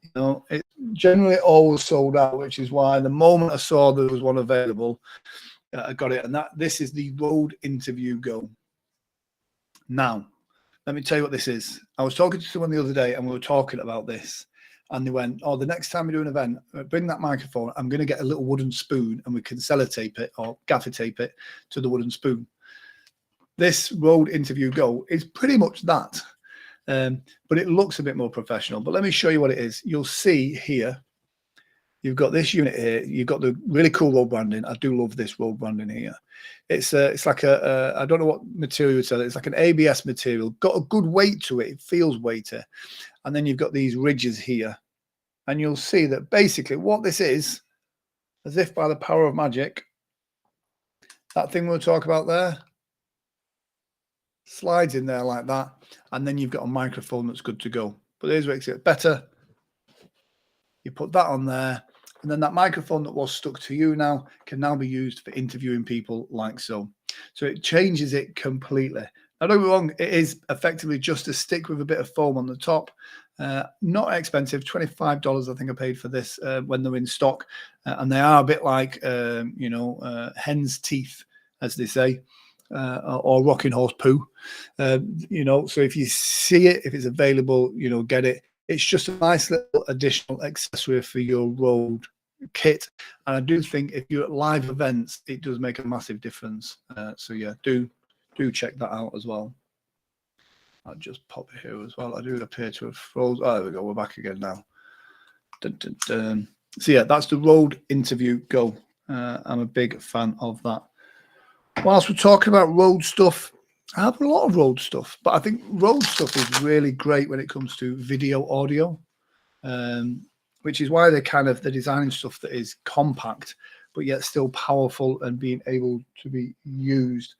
you know, it generally always sold out, which is why the moment I saw there was one available, I got it. And this is the Rode Interview Go. Now, let me tell you what this is. I was talking to someone the other day and we were talking about this. And they went, oh, the next time we do an event, bring that microphone. I'm going to get a little wooden spoon and we can sellotape it or gaffer tape it to the wooden spoon. This Rode Interview Go is pretty much that. But it looks a bit more professional. But let me show you what it is. You'll see here, you've got this unit here. You've got the really cool Rode branding. I do love this Rode branding here. It's like I don't know what material it's. It's like an ABS material. Got a good weight to it. It feels weighty. And then you've got these ridges here. And you'll see that basically what this is, as if by the power of magic, that thing we'll talk about there, slides in there like that. And then you've got a microphone that's good to go. But here's where it gets better. You put that on there. And then that microphone that was stuck to you now can now be used for interviewing people like so. So it changes it completely. Now, don't get me wrong, it is effectively just a stick with a bit of foam on the top. Not expensive, $25 I think I paid for this when they're in stock. And they are a bit like, you know, hen's teeth, as they say, or rocking horse poo. You know, so if you see it, if it's available, you know, get it. It's just a nice little additional accessory for your Rode kit. And I do think if you're at live events, it does make a massive difference. So yeah, do check that out as well. I'll just pop it here as well. I do appear to have frozen. Oh, there we go. We're back again now. Dun, dun, dun. So yeah, that's the Rode Interview Go. I'm a big fan of that. Whilst we're talking about Rode stuff, I have a lot of Rode stuff, but I think Rode stuff is really great when it comes to video audio, which is why they're designing stuff that is compact, but yet still powerful and being able to be used.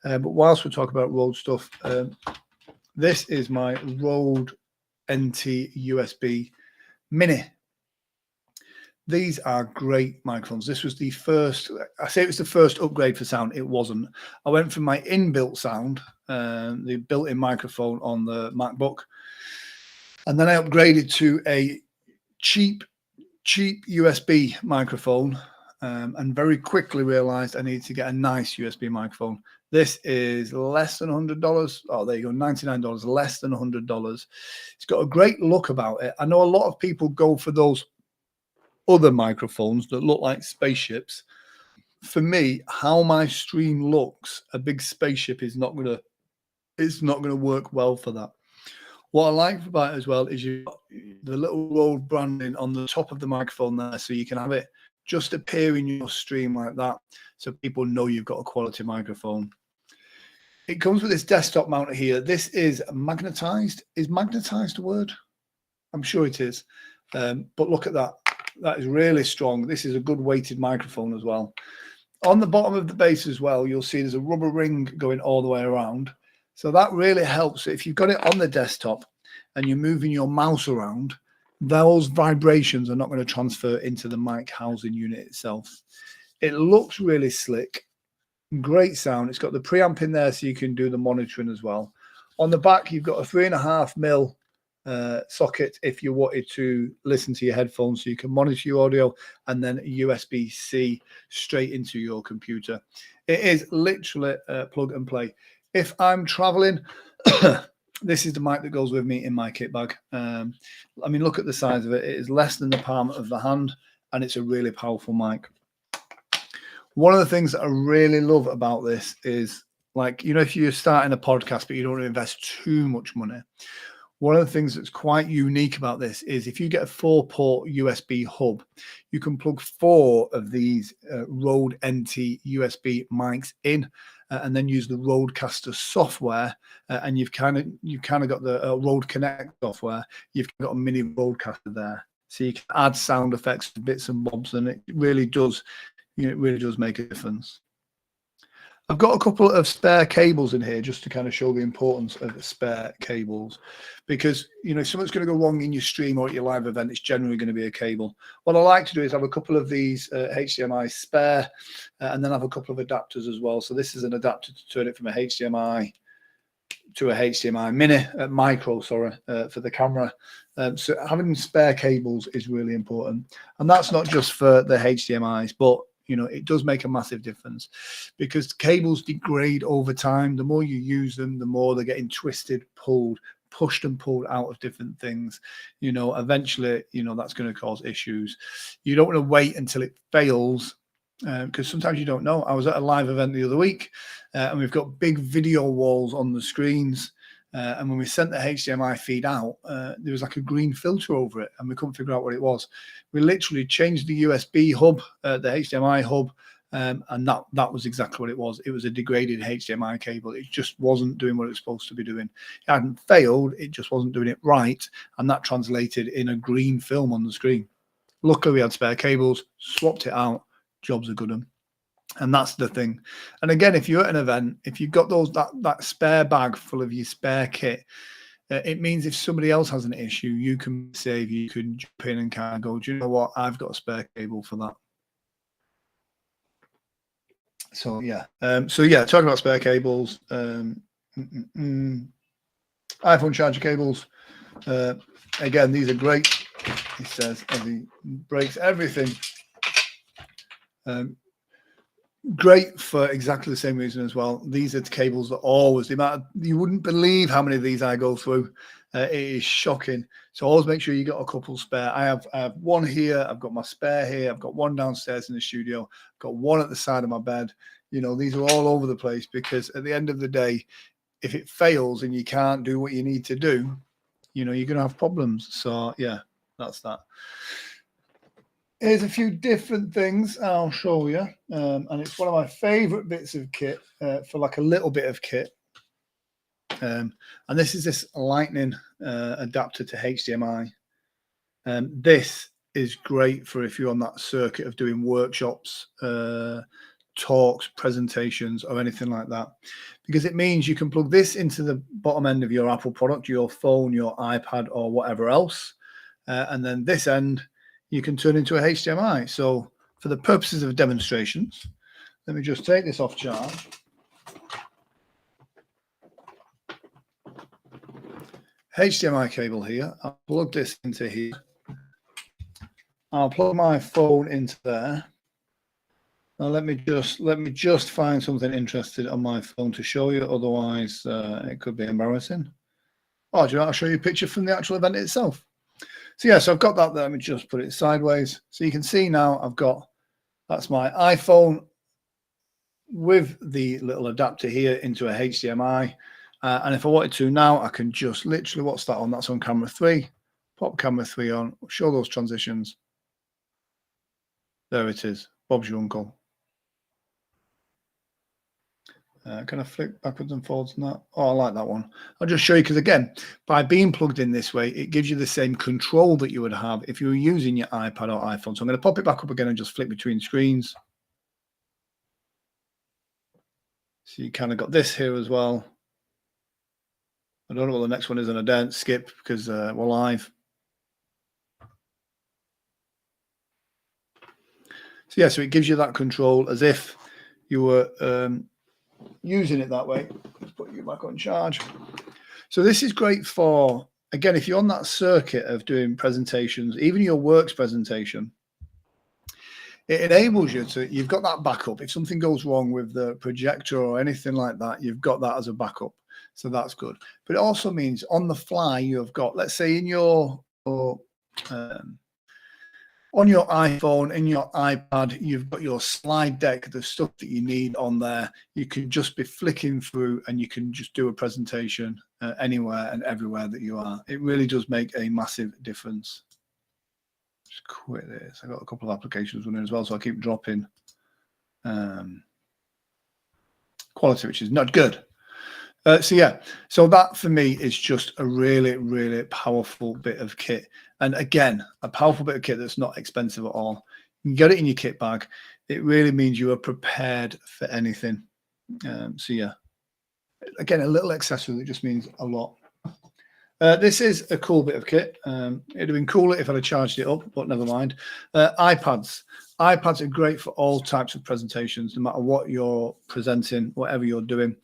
But whilst we're talking about Rode stuff, this is my Rode NT USB Mini. These are great microphones. This was the first, I say it was the first upgrade for sound. It wasn't. I went from my inbuilt sound, the built-in microphone on the MacBook, and then I upgraded to a cheap USB microphone, and very quickly realized I needed to get a nice USB microphone. This is less than $100. Oh, there you go, $99, less than $100. It's got a great look about it. I know a lot of people go for those other microphones that look like spaceships. For me, how my stream looks, a big spaceship is not gonna work well for that. What I like about it as well is you've got the little Rode branding on the top of the microphone there, so you can have it just appear in your stream like that, so people know you've got a quality microphone. It comes with this desktop mounter here. This is magnetized. Is magnetized a word? I'm sure it is. But look at that. That is really strong. This is a good weighted microphone as well. On the bottom of the base as well, you'll see there's a rubber ring going all the way around. So that really helps. If you've got it on the desktop and you're moving your mouse around, those vibrations are not going to transfer into the mic housing unit itself. It looks really slick. Great sound. It's got the preamp in there so you can do the monitoring as well. On the back, you've got a 3.5mm socket if you wanted to listen to your headphones, so you can monitor your audio, and then USB-C straight into your computer. It is literally plug and play. If I'm traveling, this is the mic that goes with me in my kit bag. I mean, look at the size of it. It is less than the palm of the hand, and it's a really powerful mic. One of the things that I really love about this is, like, you know, if you're starting a podcast but you don't want to invest too much money, one of the things that's quite unique about this is if you get a 4-port USB hub, you can plug 4 of these Rode NT USB mics in, and then use the Rodecaster software, and you've kind of got the Rode Connect software. You've got a mini Rodecaster there, so you can add sound effects, bits and bobs, and it really does. It really does make a difference. I've got a couple of spare cables in here just to kind of show the importance of spare cables, because, you know, if something's going to go wrong in your stream or at your live event, it's generally going to be a cable. What I like to do is have a couple of these HDMI spare, and then have a couple of adapters as well. So this is an adapter to turn it from a HDMI to a HDMI mini, micro, sorry, for the camera. So having spare cables is really important. And that's not just for the HDMIs, but you know, it does make a massive difference, because cables degrade over time. The more you use them, the more they're getting twisted, pulled, pushed and pulled out of different things. You know, eventually, you know, that's going to cause issues. You don't want to wait until it fails, because sometimes you don't know. I was at a live event the other week, and we've got big video walls on the screens. And when we sent the HDMI feed out, there was like a green filter over it, and we couldn't figure out what it was. We literally changed the USB hub, the HDMI hub, and that was exactly what it was. It was a degraded HDMI cable. It just wasn't doing what it was supposed to be doing. It hadn't failed, it just wasn't doing it right, and that translated in a green film on the screen. Luckily, we had spare cables, swapped it out, jobs are good 'un. And that's the thing. And again, if you're at an event, if you've got that spare bag full of your spare kit, it means if somebody else has an issue, you can save, you can jump in and kind of go, do you know what? I've got a spare cable for that. So yeah. Talking about spare cables, iPhone charger cables. Again, these are great. It says breaks everything. Great for exactly the same reason as well. These are the cables that always, you wouldn't believe how many of these I go through. It is shocking. So always make sure you got a couple spare. I have one here. I've got my spare here. I've got one downstairs in the studio. I've got one at the side of my bed. You know, these are all over the place, because at the end of the day, if it fails and you can't do what you need to do, you know, you're going to have problems. So yeah, that's that. Here's a few different things I'll show you, and it's one of my favorite bits of kit for like a little bit of kit. And this is this Lightning adapter to HDMI. This is great for if you're on that circuit of doing workshops, talks, presentations, or anything like that, because it means you can plug this into the bottom end of your Apple product, your phone, your iPad, or whatever else, and then this end you can turn into a HDMI. So for the purposes of demonstrations, let me just take this off charge. HDMI cable here. I'll plug this into here. I'll plug my phone into there. Now let me just find something interesting on my phone to show you. Otherwise, it could be embarrassing. Oh, do you know, I'll show you a picture from the actual event itself. So yeah, so I've got that there. Let me just put it sideways. So you can see now I've got, that's my iPhone with the little adapter here into a HDMI. And if I wanted to now, I can just literally, what's that on? That's on camera 3. Pop camera 3 on, show those transitions. There it is. Bob's your uncle. Can I flick backwards and forwards on that? Oh, I like that one. I'll just show you because, again, by being plugged in this way, it gives you the same control that you would have if you were using your iPad or iPhone. So I'm going to pop it back up again and just flick between screens. So you kind of got this here as well. I don't know what the next one is, and I don't skip because we're live. So yeah, so it gives you that control as if you were using it that way. Let's put you back on charge. So this is great for, again, if you're on that circuit of doing presentations, even your works presentation, it enables you to, you've got that backup. If something goes wrong with the projector or anything like that, you've got that as a backup. So that's good. But it also means on the fly, you've got, let's say in your, on your iPhone, in your iPad, you've got your slide deck, the stuff that you need on there. You can just be flicking through and you can just do a presentation anywhere and everywhere that you are. It really does make a massive difference. Just quit this. I've got a couple of applications running as well, so I keep dropping quality, which is not good. So yeah, so that for me is just a really, really powerful bit of kit. And again, a powerful bit of kit that's not expensive at all. You can get it in your kit bag. It really means you are prepared for anything. So yeah, again, a little accessory that just means a lot. This is a cool bit of kit. It'd have been cooler if I'd have charged it up, but never mind. iPads. iPads are great for all types of presentations, no matter what you're presenting, whatever you're doing.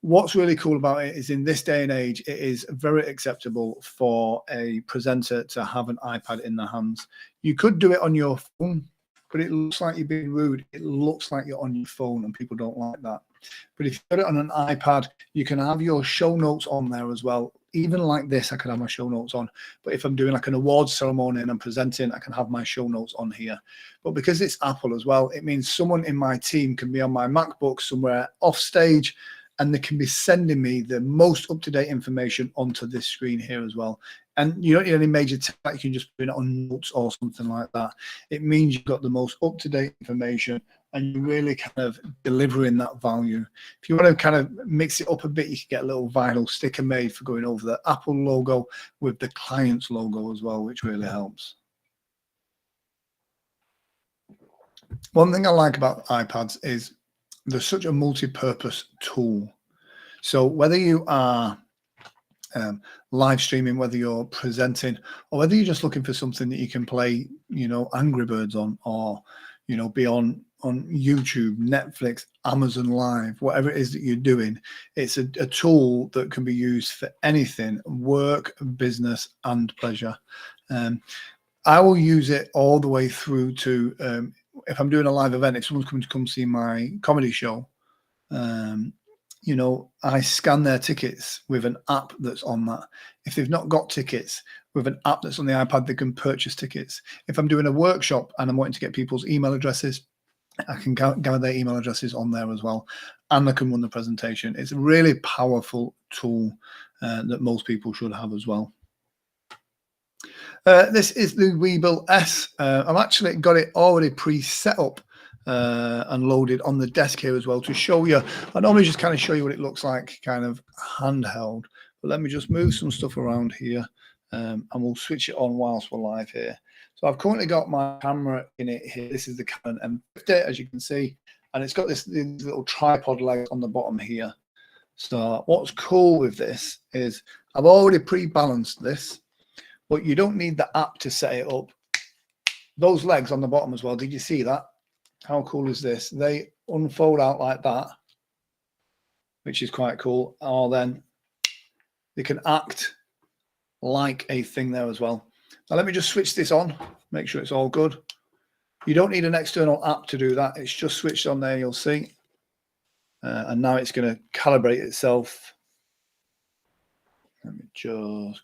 What's really cool about it is in this day and age, it is very acceptable for a presenter to have an iPad in their hands. You could do it on your phone, but it looks like you're being rude. It looks like you're on your phone and people don't like that. But if you put it on an iPad, you can have your show notes on there as well. Even like this, I can have my show notes on. But if I'm doing like an awards ceremony and I'm presenting, I can have my show notes on here. But because it's Apple as well, it means someone in my team can be on my MacBook somewhere off stage, and they can be sending me the most up-to-date information onto this screen here as well. And you don't need any major tech, you can just put it on notes or something like that. It means you've got the most up-to-date information and you're really kind of delivering that value. If you want to kind of mix it up a bit, you can get a little vinyl sticker made for going over the Apple logo with the client's logo as well, which really helps. One thing I like about iPads is they're such a multi-purpose tool. So whether you are live streaming, whether you're presenting, or whether you're just looking for something that you can play, you know, Angry Birds on, or, you know, be on YouTube, Netflix, Amazon Live, whatever it is that you're doing, it's a tool that can be used for anything, work, business, and pleasure. I will use it all the way through to, if I'm doing a live event, if someone's coming to come see my comedy show, you know, I scan their tickets with an app that's on that. If they've not got tickets, with an app that's on the iPad, they can purchase tickets. If I'm doing a workshop and I'm wanting to get people's email addresses, I can gather their email addresses on there as well, and I can run the presentation. It's a really powerful tool that most people should have as well. This is the Webull S. I've actually got it already pre-set up and loaded on the desk here as well to show you. I normally just kind of show you what it looks like kind of handheld, but let me just move some stuff around here and we'll switch it on whilst we're live here. So I've currently got my camera in it here. This is the Canon M50, as you can see, and it's got this little tripod leg on the bottom here. So what's cool with this is I've already pre-balanced this, but you don't need the app to set it up. Those legs on the bottom as well, did you see that? How cool is this? They unfold out like that, which is quite cool. Or then they can act like a thing there as well. Now let me just switch this on, make sure it's all good. You don't need an external app to do that. It's just switched on there, you'll see. And now it's going to calibrate itself. Let me just...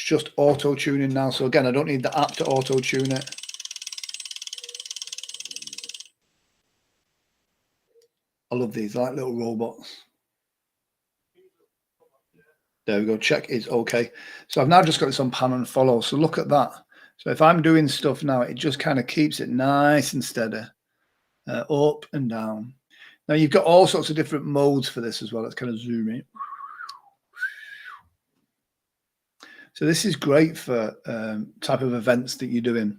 just auto tuning now. So again, I don't need the app to auto tune it. I love these, like little robots. There we go. Check is okay. So I've now just got this on pan and follow. So look at that. So if I'm doing stuff now, it just kind of keeps it nice and steady, up and down. Now you've got all sorts of different modes for this as well. Let's kind of zoom in. So this is great for type of events that you're doing.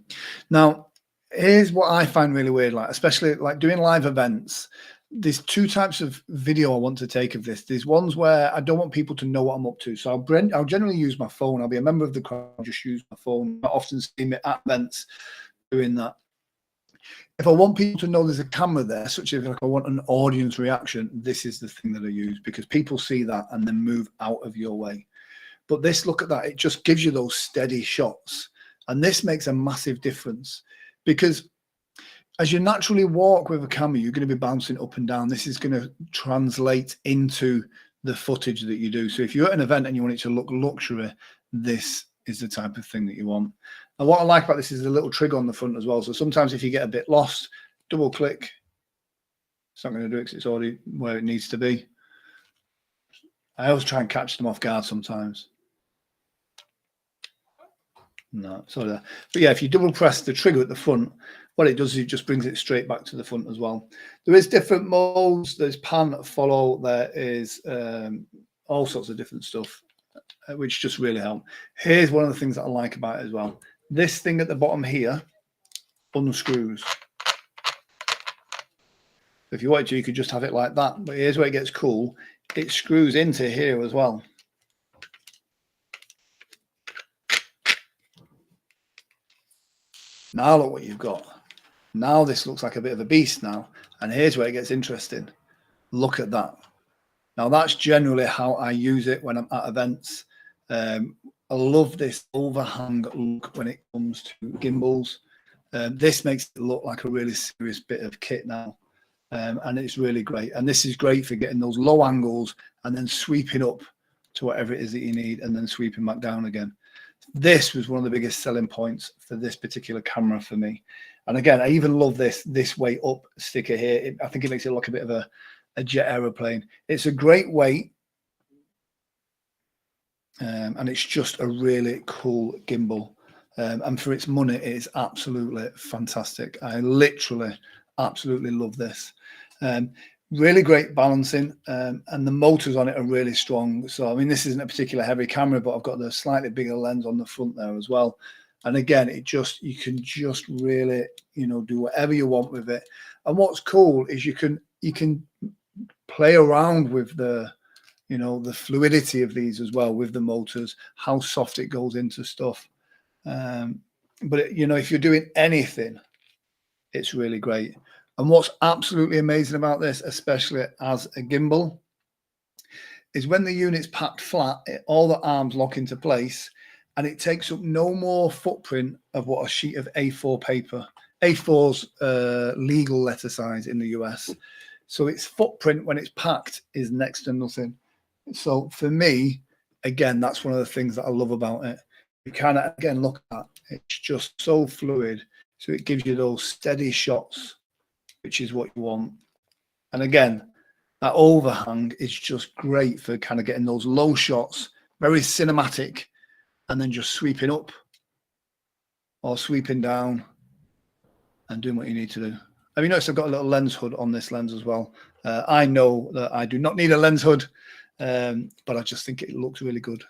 Now, here's what I find really weird, like especially like doing live events. There's two types of video I want to take of this. There's ones where I don't want people to know what I'm up to. So I'll generally use my phone. I'll be a member of the crowd, I'll just use my phone. I often see me at events doing that. If I want people to know there's a camera there, such as like I want an audience reaction, this is the thing that I use, because people see that and then move out of your way. But this, look at that, it just gives you those steady shots. And this makes a massive difference, because as you naturally walk with a camera, you're going to be bouncing up and down. This is going to translate into the footage that you do. So if you're at an event and you want it to look luxury, this is the type of thing that you want. And what I like about this is the little trigger on the front as well. So sometimes if you get a bit lost, double click. It's not going to do it because it's already where it needs to be. I always try and catch them off guard sometimes. No, sorry there. But yeah, if you double press the trigger at the front, what it does is it just brings it straight back to the front as well. There is different modes. There's pan, follow. There is all sorts of different stuff, which just really help. Here's one of the things that I like about it as well. This thing at the bottom here unscrews. If you wanted to, you could just have it like that. But here's where it gets cool. It screws into here as well. Now look what you've got. Now this looks like a bit of a beast now. And here's where it gets interesting. Look at that. Now that's generally how I use it when I'm at events. I love this overhang look when it comes to gimbals. This makes it look like a really serious bit of kit now. And it's really great. And this is great for getting those low angles and then sweeping up to whatever it is that you need and then sweeping back down again. This was one of the biggest selling points for this particular camera for me. And again, I even love this way up sticker here. I think it makes it look a bit of a jet aeroplane. It's a great weight. And it's just a really cool gimbal. And for its money, it is absolutely fantastic. I literally absolutely love this. Really great balancing, and the motors on it are really strong. So I mean, this isn't a particular heavy camera, but I've got the slightly bigger lens on the front there as well. And again, you can just really, do whatever you want with it. And what's cool is you can play around with the the fluidity of these as well, with the motors, how soft it goes into stuff. But if you're doing anything, it's really great. And what's absolutely amazing about this, especially as a gimbal, is when the unit's packed flat, all the arms lock into place, and it takes up no more footprint of what a sheet of A4 paper. A4's legal letter size in the US. So its footprint when it's packed is next to nothing. So for me, again, that's one of the things that I love about it. You kind of, again, look at it. It's just so fluid. So it gives you those steady shots, which is what you want. And again, that overhang is just great for kind of getting those low shots, very cinematic, and then just sweeping up or sweeping down and doing what you need to do. Have you noticed I've got a little lens hood on this lens as well? I know that I do not need a lens hood, but I just think it looks really good.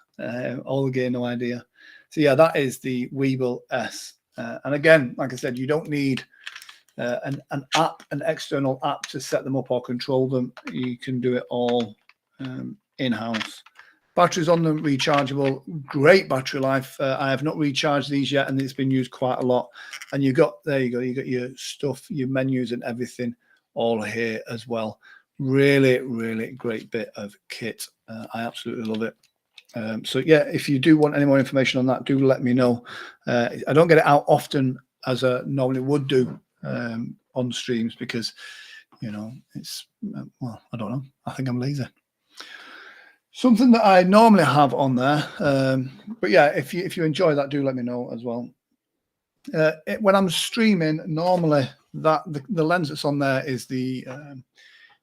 All again, no idea. So yeah, that is the Weebill S. And again, like I said, you don't need an external app to set them up or control them. You can do it all in-house. Batteries on them, rechargeable, great battery life. I have not recharged these yet, and it's been used quite a lot. And there you go, you got your stuff, your menus and everything all here as well. Really, really great bit of kit. I absolutely love it. So yeah, if you do want any more information on that, do let me know. I don't get it out often as I normally would do on streams, because it's well, I don't know, I think I'm lazy. Something that I normally have on there, but yeah, if you enjoy that, do let me know as well. When I'm streaming, normally the lens that's on there is the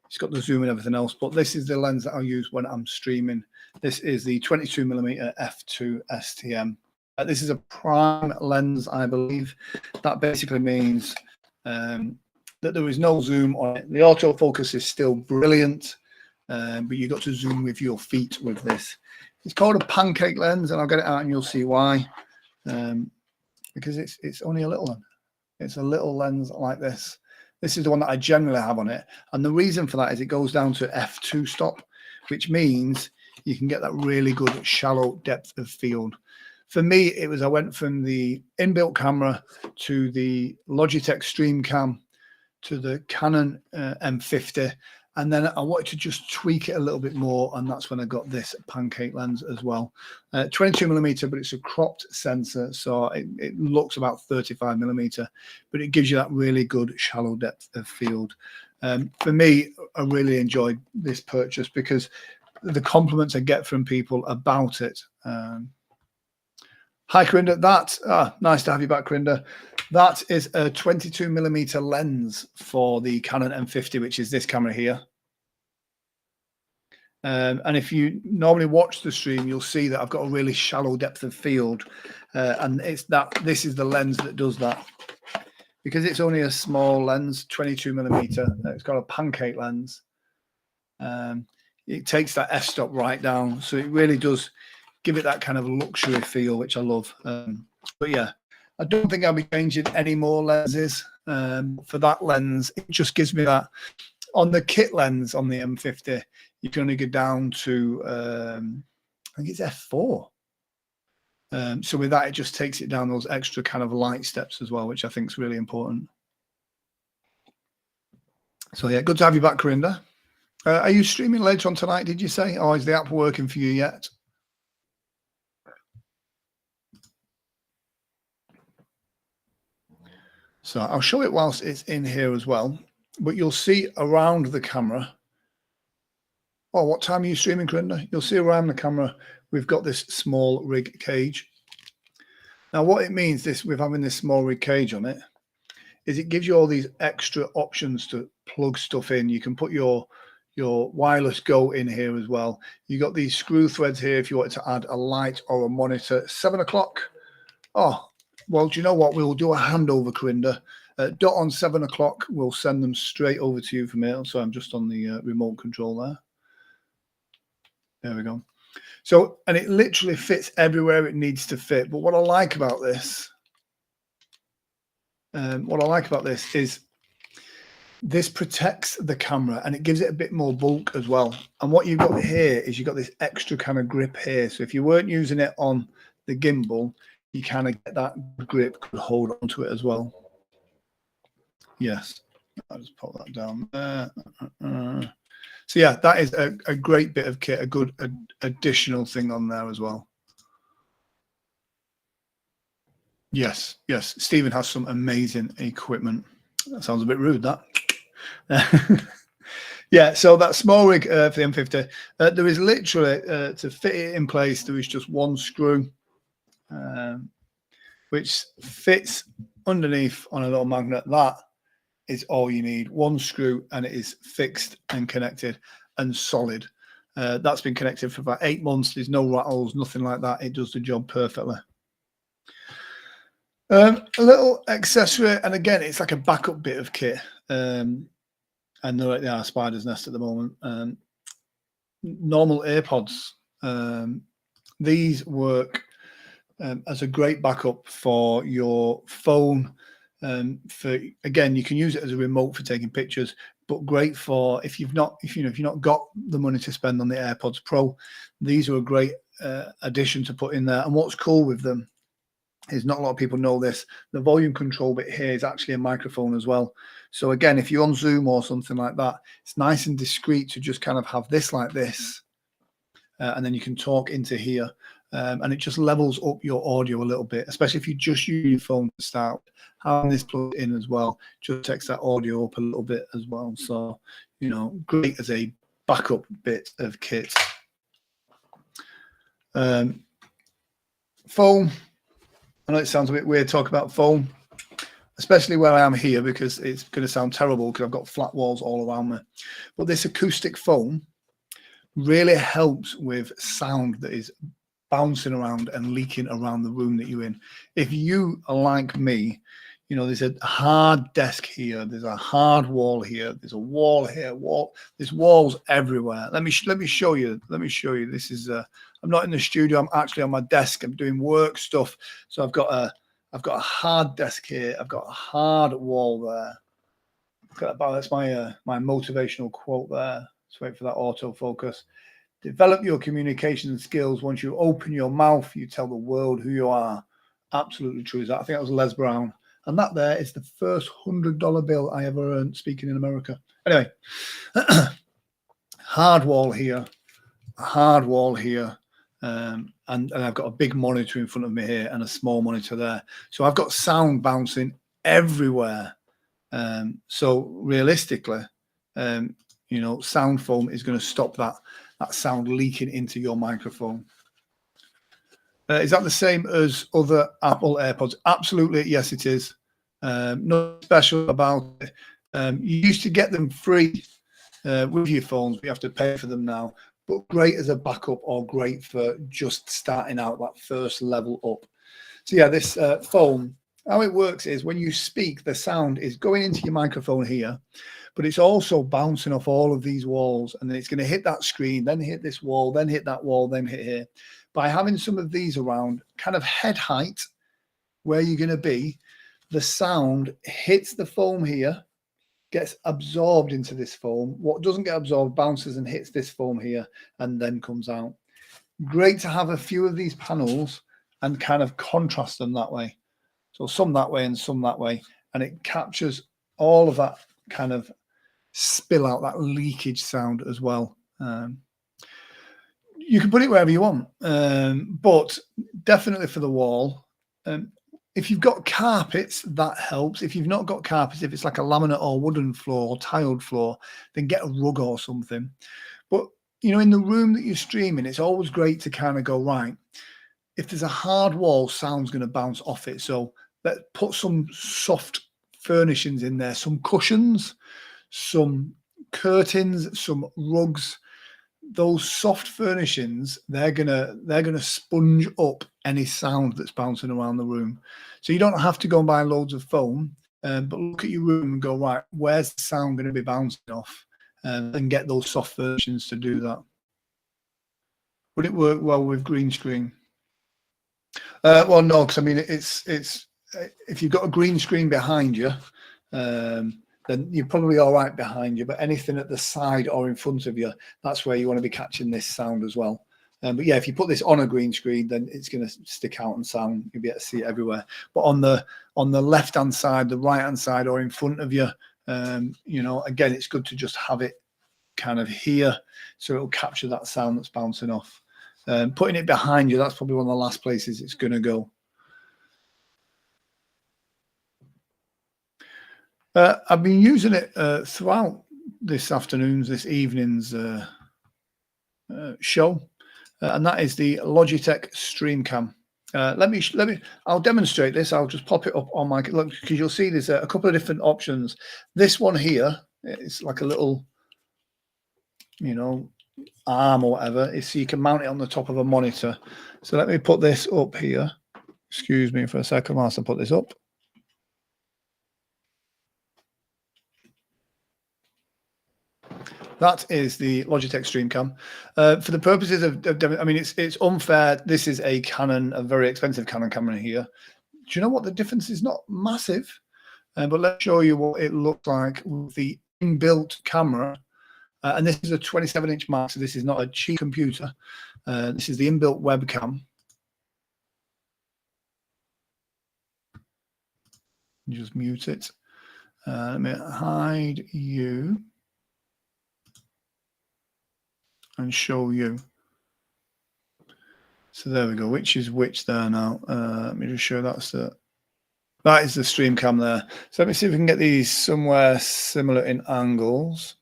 it's got the zoom and everything else, but this is the lens that I use when I'm streaming. This is the 22mm f2 STM. This is a prime lens, I believe. That basically means that there is no zoom on it. The autofocus is still brilliant, but you've got to zoom with your feet with this. It's called a pancake lens, and I'll get it out and you'll see why. Because it's only a little one. It's a little lens like this. This is the one that I generally have on it. And the reason for that is it goes down to f2 stop, which means you can get that really good shallow depth of field. For me, it was I went from the inbuilt camera to the Logitech StreamCam to the Canon M50. And then I wanted to just tweak it a little bit more, and that's when I got this pancake lens as well. 22mm, but it's a cropped sensor, so it looks about 35mm, but it gives you that really good shallow depth of field. For me, I really enjoyed this purchase because the compliments I get from people about it. Hi, Corinda. Nice to have you back, Corinda. That is a 22mm lens for the Canon M50, which is this camera here. And if you normally watch the stream, you'll see that I've got a really shallow depth of field, and this is the lens that does that. Because it's only a small lens, 22mm. It's got a pancake lens. It takes that f-stop right down, so it really does give it that kind of luxury feel, which I love. But yeah, I don't think I'll be changing any more lenses. For that lens, it just gives me that. On the kit lens on the M50, you can only go down to, I think it's f4. So with that, it just takes it down those extra kind of light steps as well, which I think is really important. So yeah, good to have you back, Corinda. Are you streaming later on tonight, did you say? Or is the app working for you yet? So I'll show it whilst it's in here as well, but you'll see around the camera. Oh, what time are you streaming, Corinda? You'll see around the camera, we've got this small rig cage. Now, what it means with having this small rig cage on it is it gives you all these extra options to plug stuff in. You can put your wireless Go in here as well. You got these screw threads here if you wanted to add a light or a monitor. 7 o'clock. Oh, well, do you know what? We'll do a handover, Corinda. Dot on 7 o'clock. We'll send them straight over to you from here. So I'm just on the remote control there. There we go. So, and it literally fits everywhere it needs to fit. But what I like about this, is this protects the camera and it gives it a bit more bulk as well. And what you've got here is you've got this extra kind of grip here. So if you weren't using it on the gimbal, you kind of get that grip, could hold onto it as well. Yes, I'll just put that down there. So yeah, that is a great bit of kit, a good additional thing on there as well. Yes, Stephen has some amazing equipment. That sounds a bit rude, that. Yeah, so that small rig for the M50, there is literally, to fit it in place, there is just one screw, which fits underneath on a little magnet. That is all you need. One screw and it is fixed and connected and solid. That's been connected for about 8 months. There's no rattles, nothing like that. It does the job perfectly. A little accessory, and again, it's like a backup bit of kit. And they're at the Spider's Nest at the moment. Normal AirPods. These work as a great backup for your phone. Again, you can use it as a remote for taking pictures, but great for if you've not got the money to spend on the AirPods Pro. These are a great addition to put in there. And what's cool with them is, not a lot of people know this, the volume control bit here is actually a microphone as well. So again, if you're on Zoom or something like that, it's nice and discreet to just kind of have this like this, and then you can talk into here. And it just levels up your audio a little bit, especially if you just use your phone to start. Having this plugged in as well just takes that audio up a little bit as well. So, great as a backup bit of kit. Foam. I know it sounds a bit weird talking about foam, especially where I am here, because it's going to sound terrible because I've got flat walls all around me. But this acoustic foam really helps with sound that is bouncing around and leaking around the room that you're in. If you are like me, you know, there's a hard desk here, there's a hard wall here, there's a wall here, there's walls everywhere. Let me show you. This is I'm not in the studio, I'm actually on my desk, I'm doing work stuff. So I've got a hard desk here, I've got a hard wall there. That's my my motivational quote there. Let's wait for that autofocus. Develop your communication skills. Once you open your mouth, you tell the world who you are. Absolutely true. I think that was Les Brown. And that there is the first $100 bill I ever earned speaking in America. Anyway, hard wall here, and I've got a big monitor in front of me here and a small monitor there. So I've got sound bouncing everywhere. So realistically, you know, sound foam is going to stop that sound leaking into your microphone. Is that the same as other Apple AirPods? Absolutely, yes, it is. Nothing special about it. You used to get them free with your phones, but you have to pay for them now. But great as a backup, or great for just starting out that first level up. So yeah, this foam, how it works is when you speak, the sound is going into your microphone here, but it's also bouncing off all of these walls, and then it's going to hit that screen, then hit this wall, then hit that wall, then hit here. By having some of these around kind of head height where you're going to be, the sound hits the foam here, gets absorbed into this foam. What doesn't get absorbed bounces and hits this foam here and then comes out. Great to have a few of these panels and kind of contrast them that way. So some that way and some that way, and it captures all of that kind of spill out, that leakage sound as well. You can put it wherever you want, but definitely for the wall. If you've got carpets, that helps. If you've not got carpets, if it's like a laminate or wooden floor or tiled floor, then get a rug or something. But, you know, in the room that you're streaming, it's always great to kind of go, right, if there's a hard wall, sound's going to bounce off it. So let's put some soft furnishings in there, some cushions, some curtains, some rugs. Those soft furnishings, they're gonna sponge up any sound that's bouncing around the room. So you don't have to go and buy loads of foam, but look at your room and go, right, where's the sound going to be bouncing off, and get those soft furnishings to do that. Would it work well with green screen? Well, no, because I mean it's if you've got a green screen behind you, then you're probably all right behind you, but anything at the side or in front of you, that's where you want to be catching this sound as well. But yeah, if you put this on a green screen, then it's going to stick out and sound. You'll be able to see it everywhere. But on the left-hand side, the right-hand side, or in front of you, you know, again, it's good to just have it kind of here, so it'll capture that sound that's bouncing off. Putting it behind you, that's probably one of the last places it's going to go. I've been using it throughout this evening's show, and that is the Logitech StreamCam. I'll demonstrate this. I'll just pop it up on my, look, because you'll see there's a couple of different options. This one here, it's like a little, you know, arm or whatever. So you can mount it on the top of a monitor. So let me put this up here. Excuse me for a second whilst I put this up. That is the Logitech StreamCam. For the purposes of I mean, it's unfair. This is a Canon, a very expensive Canon camera here. Do you know what the difference is? Not massive, but let's show you what it looks like with the inbuilt camera. And this is a 27-inch Mark, so this is not a cheap computer. This is the inbuilt webcam. Just mute it. Let me hide you and show you. So there we go. Which is which there now? Let me just show that is the StreamCam there. So let me see if we can get these somewhere similar in angles.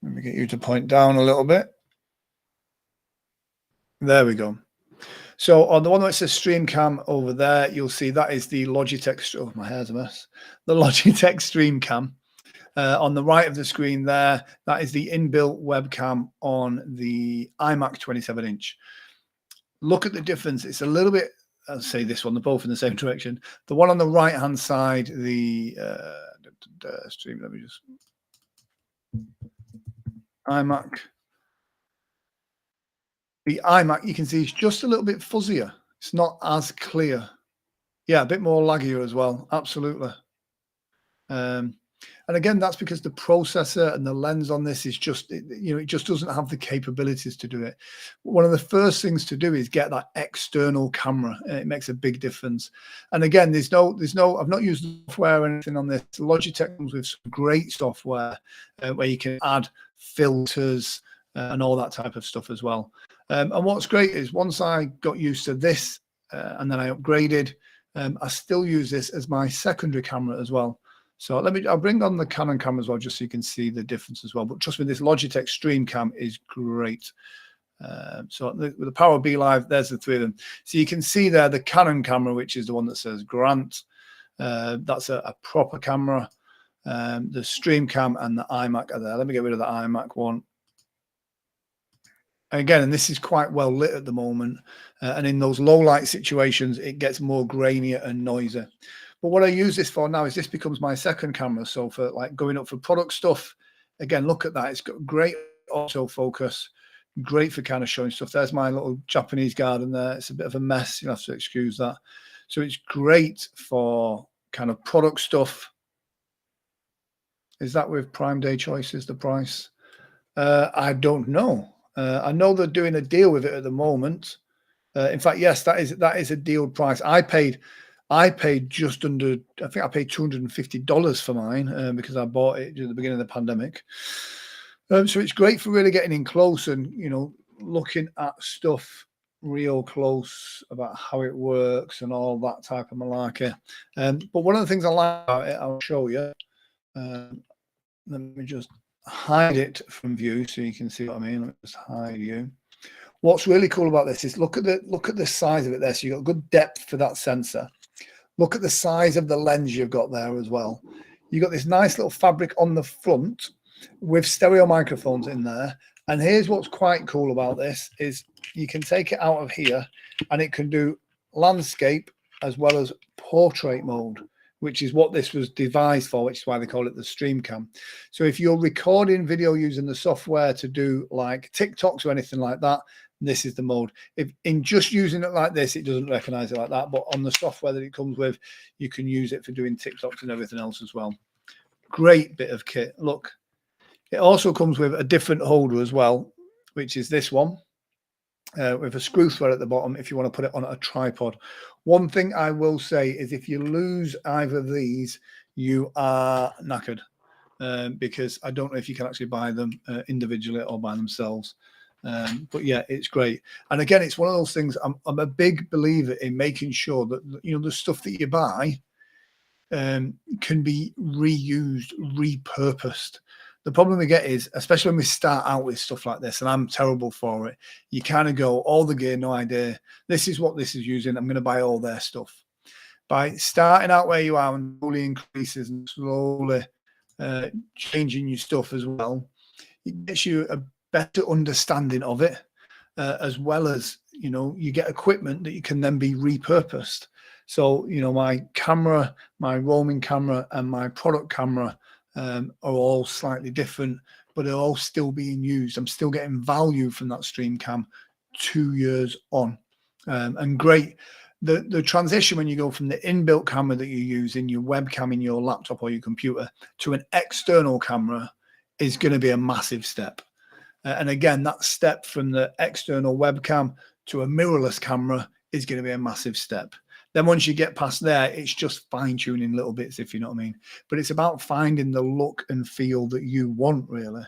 Let me get you to point down a little bit. There we go. So on the one that says Stream Cam over there, you'll see that is the Logitech. Oh, my hair's a mess. The Logitech Stream Cam. On the right of the screen there, that is the inbuilt webcam on the iMac 27-inch. Look at the difference. It's a little bit, I'll say this one, they're both in the same direction. The one on the right-hand side, the stream, let me just, iMac. The iMac, you can see it's just a little bit fuzzier. It's not as clear. Yeah, a bit more laggier as well. Absolutely. And again, that's because the processor and the lens on this is just, it just doesn't have the capabilities to do it. One of the first things to do is get that external camera. It makes a big difference. And again, there's no, I've not used software or anything on this. Logitech comes with some great software where you can add filters and all that type of stuff as well. And what's great is once I got used to this and then I upgraded, I still use this as my secondary camera as well. So I'll bring on the Canon camera as well, just so you can see the difference as well. But trust me, this Logitech Stream Cam is great. So with the Power B Live, there's the three of them. So you can see there the Canon camera, which is the one that says Grant. That's a proper camera. The Stream Cam and the iMac are there. Let me get rid of the iMac one. Again, and this is quite well lit at the moment. And in those low light situations, it gets more grainier and noisy. But what I use this for now is this becomes my second camera. So for like going up for product stuff, again, look at that. It's got great autofocus, great for kind of showing stuff. There's my little Japanese garden there. It's a bit of a mess. You'll have to excuse that. So it's great for kind of product stuff. Is that with Prime Day Choices, the price? I don't know. I know they're doing a deal with it at the moment. In fact, yes, that is a deal price. I paid just under, I think I paid $250 for mine because I bought it at the beginning of the pandemic. So it's great for really getting in close and, looking at stuff real close about how it works and all that type of malarkey. But one of the things I like about it, I'll show you. Let me just hide it from view so you can see what I mean. Let me just hide you. What's really cool about this is look at the size of it there. So you've got good depth for that sensor. Look at the size of the lens you've got there as well. You've got this nice little fabric on the front with stereo microphones in there. And here's what's quite cool about this is you can take it out of here and it can do landscape as well as portrait mode, which is what this was devised for, which is why they call it the Stream Cam. So if you're recording video using the software to do like TikToks or anything like that, this is the mode. If in just using it like this, it doesn't recognize it like that. But on the software that it comes with, you can use it for doing TikToks and everything else as well. Great bit of kit. Look, it also comes with a different holder as well, which is this one with a screw thread at the bottom if you want to put it on a tripod. One thing I will say is if you lose either of these, you are knackered because I don't know if you can actually buy them individually or by themselves. But yeah, it's great. And again, it's one of those things. I'm a big believer in making sure that the stuff that you buy can be reused, repurposed. The problem we get is, especially when we start out with stuff like this, and I'm terrible for it, you kind of go, all the gear, no idea. This is what this is using. I'm going to buy all their stuff. By starting out where you are and slowly increases and slowly changing your stuff as well, it gets you a better understanding of it, as well as, you get equipment that you can then be repurposed. So, my camera, my roaming camera and my product camera are all slightly different, but they're all still being used. I'm still getting value from that Stream Cam 2 years on. And great. The transition when you go from the inbuilt camera that you use in your webcam in your laptop or your computer to an external camera is going to be a massive step. And again, that step from the external webcam to a mirrorless camera is going to be a massive step. Then once you get past there, it's just fine-tuning little bits, if you know what I mean. But it's about finding the look and feel that you want, really.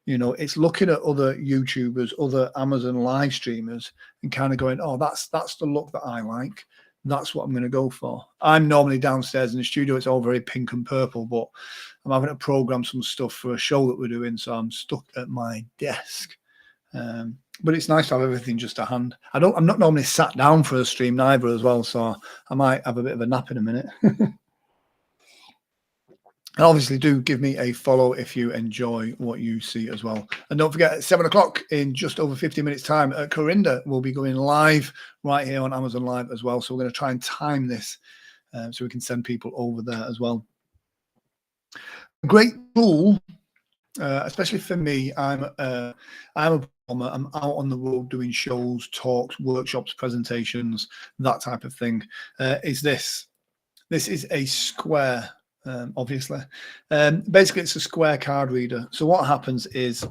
It's looking at other YouTubers, other Amazon live streamers and kind of going, oh, that's the look that I like. That's what I'm going to go for. I'm normally downstairs in the studio. It's all very pink and purple, but I'm having to program some stuff for a show that we're doing. So I'm stuck at my desk. But it's nice to have everything just to hand. I'm not normally sat down for a stream neither as well, so I might have a bit of a nap in a minute. And obviously do give me a follow if you enjoy what you see as well. And don't forget, at 7 o'clock in just over 50 minutes time, Corinda will be going live right here on Amazon Live as well. So we're going to try and time this so we can send people over there as well. Great tool, especially for me. I'm a performer. I'm out on the road doing shows, talks, workshops, presentations, that type of thing. Is this? This is a Square. Obviously, basically it's a Square card reader. So what happens is,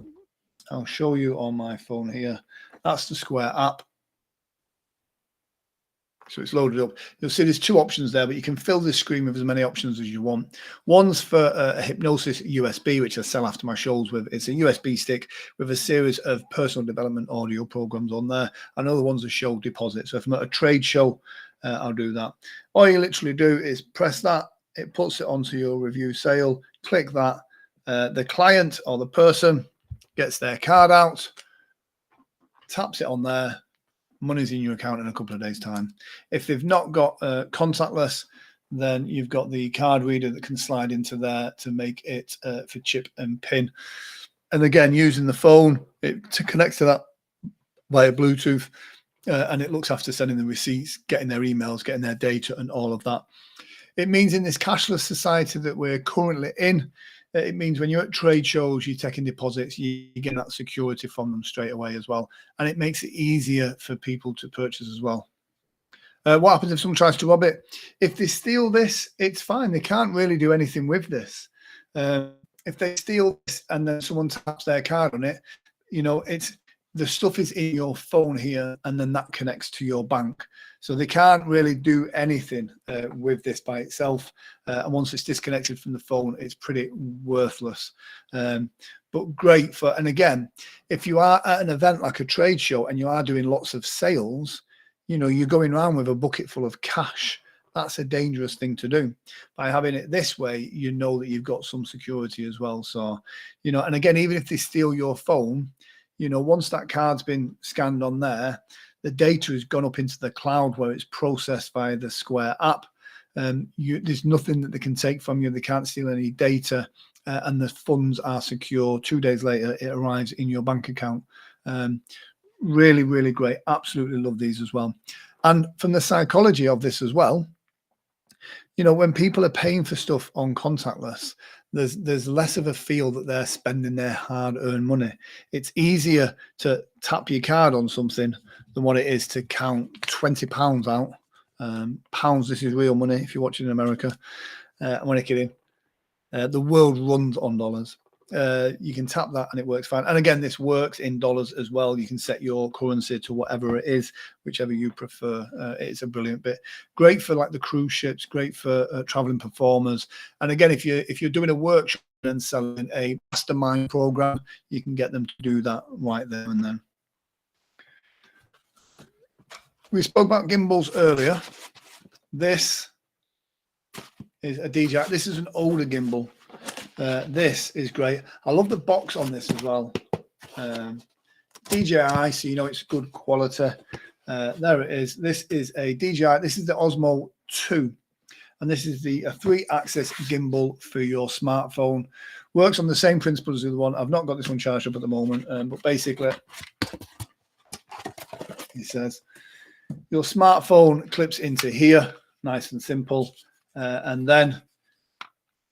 I'll show you on my phone here. That's the Square app. So it's loaded up. You'll see there's two options there, but you can fill this screen with as many options as you want. One's for a hypnosis USB, which I sell after my shows with. It's a USB stick with a series of personal development audio programs on there. Another one's a show deposit. So if I'm at a trade show, I'll do that. All you literally do is press that. It puts it onto your review sale. Click that. The client or the person gets their card out, taps it on there. Money's in your account in a couple of days' time. If they've not got contactless, then you've got the card reader that can slide into there to make it for chip and pin. And again, using the phone to connect to that via Bluetooth, and it looks after sending the receipts, getting their emails, getting their data, and all of that. It means in this cashless society that we're currently in, it means when you're at trade shows, you're taking deposits, you get that security from them straight away as well. And it makes it easier for people to purchase as well. What happens if someone tries to rob it? If they steal this, it's fine. They can't really do anything with this. If they steal this and then someone taps their card on it, you know, the stuff is in your phone here, and then that connects to your bank. So they can't really do anything with this by itself. And once it's disconnected from the phone, it's pretty worthless. But great for, and again, if you are at an event like a trade show and you are doing lots of sales, you know, you're going around with a bucket full of cash. That's a dangerous thing to do. By having it this way, you know that you've got some security as well. So, you know, and again, even if they steal your phone, you know, once that card's been scanned on there, the data has gone up into the cloud where it's processed via the Square app. There's nothing that they can take from you. They can't steal any data, and the funds are secure. 2 days later, it arrives in your bank account. Really, really great. Absolutely love these as well. And from the psychology of this as well, you know, when people are paying for stuff on contactless, there's less of a feel that they're spending their hard-earned money. It's easier to tap your card on something than what it is to count £20 out. Pounds, this is real money if you're watching in America. I'm only kidding. The world runs on dollars. You can tap that and it works fine. And again, this works in dollars as well. You can set your currency to whatever it is, whichever you prefer. It's a brilliant bit. Great for like the cruise ships, great for traveling performers. And again, if you're doing a workshop and selling a mastermind program, you can get them to do that right there and then. We spoke about gimbals earlier. This is a DJI. This is an older gimbal. This is great. I love the box on this as well. DJI, so you know it's good quality. There it is. This is a DJI. This is the Osmo 2. And this is the 3-axis gimbal for your smartphone. Works on the same principle as the other one. I've not got this one charged up at the moment. But basically, it says, your smartphone clips into here. Nice and simple. And then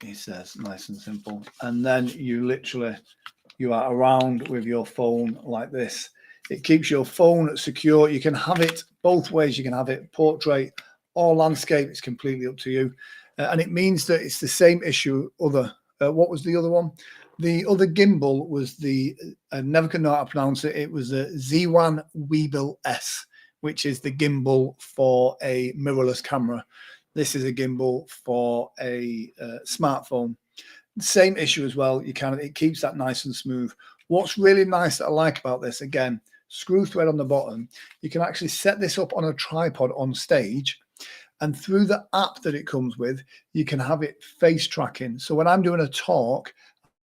it says nice and simple, and then you are around with your phone like this. It keeps your phone secure. You can have it both ways. You can have it portrait or landscape. It's completely up to you. And it means that it's the same issue. What was the other one? The other gimbal was I never can know how to pronounce it. It was a Z1 Weebill S, which is the gimbal for a mirrorless camera. This is a gimbal for a smartphone. Same issue as well. It keeps that nice and smooth. What's really nice that I like about this, again, screw thread on the bottom. You can actually set this up on a tripod on stage, and through the app that it comes with, you can have it face tracking. So when I'm doing a talk,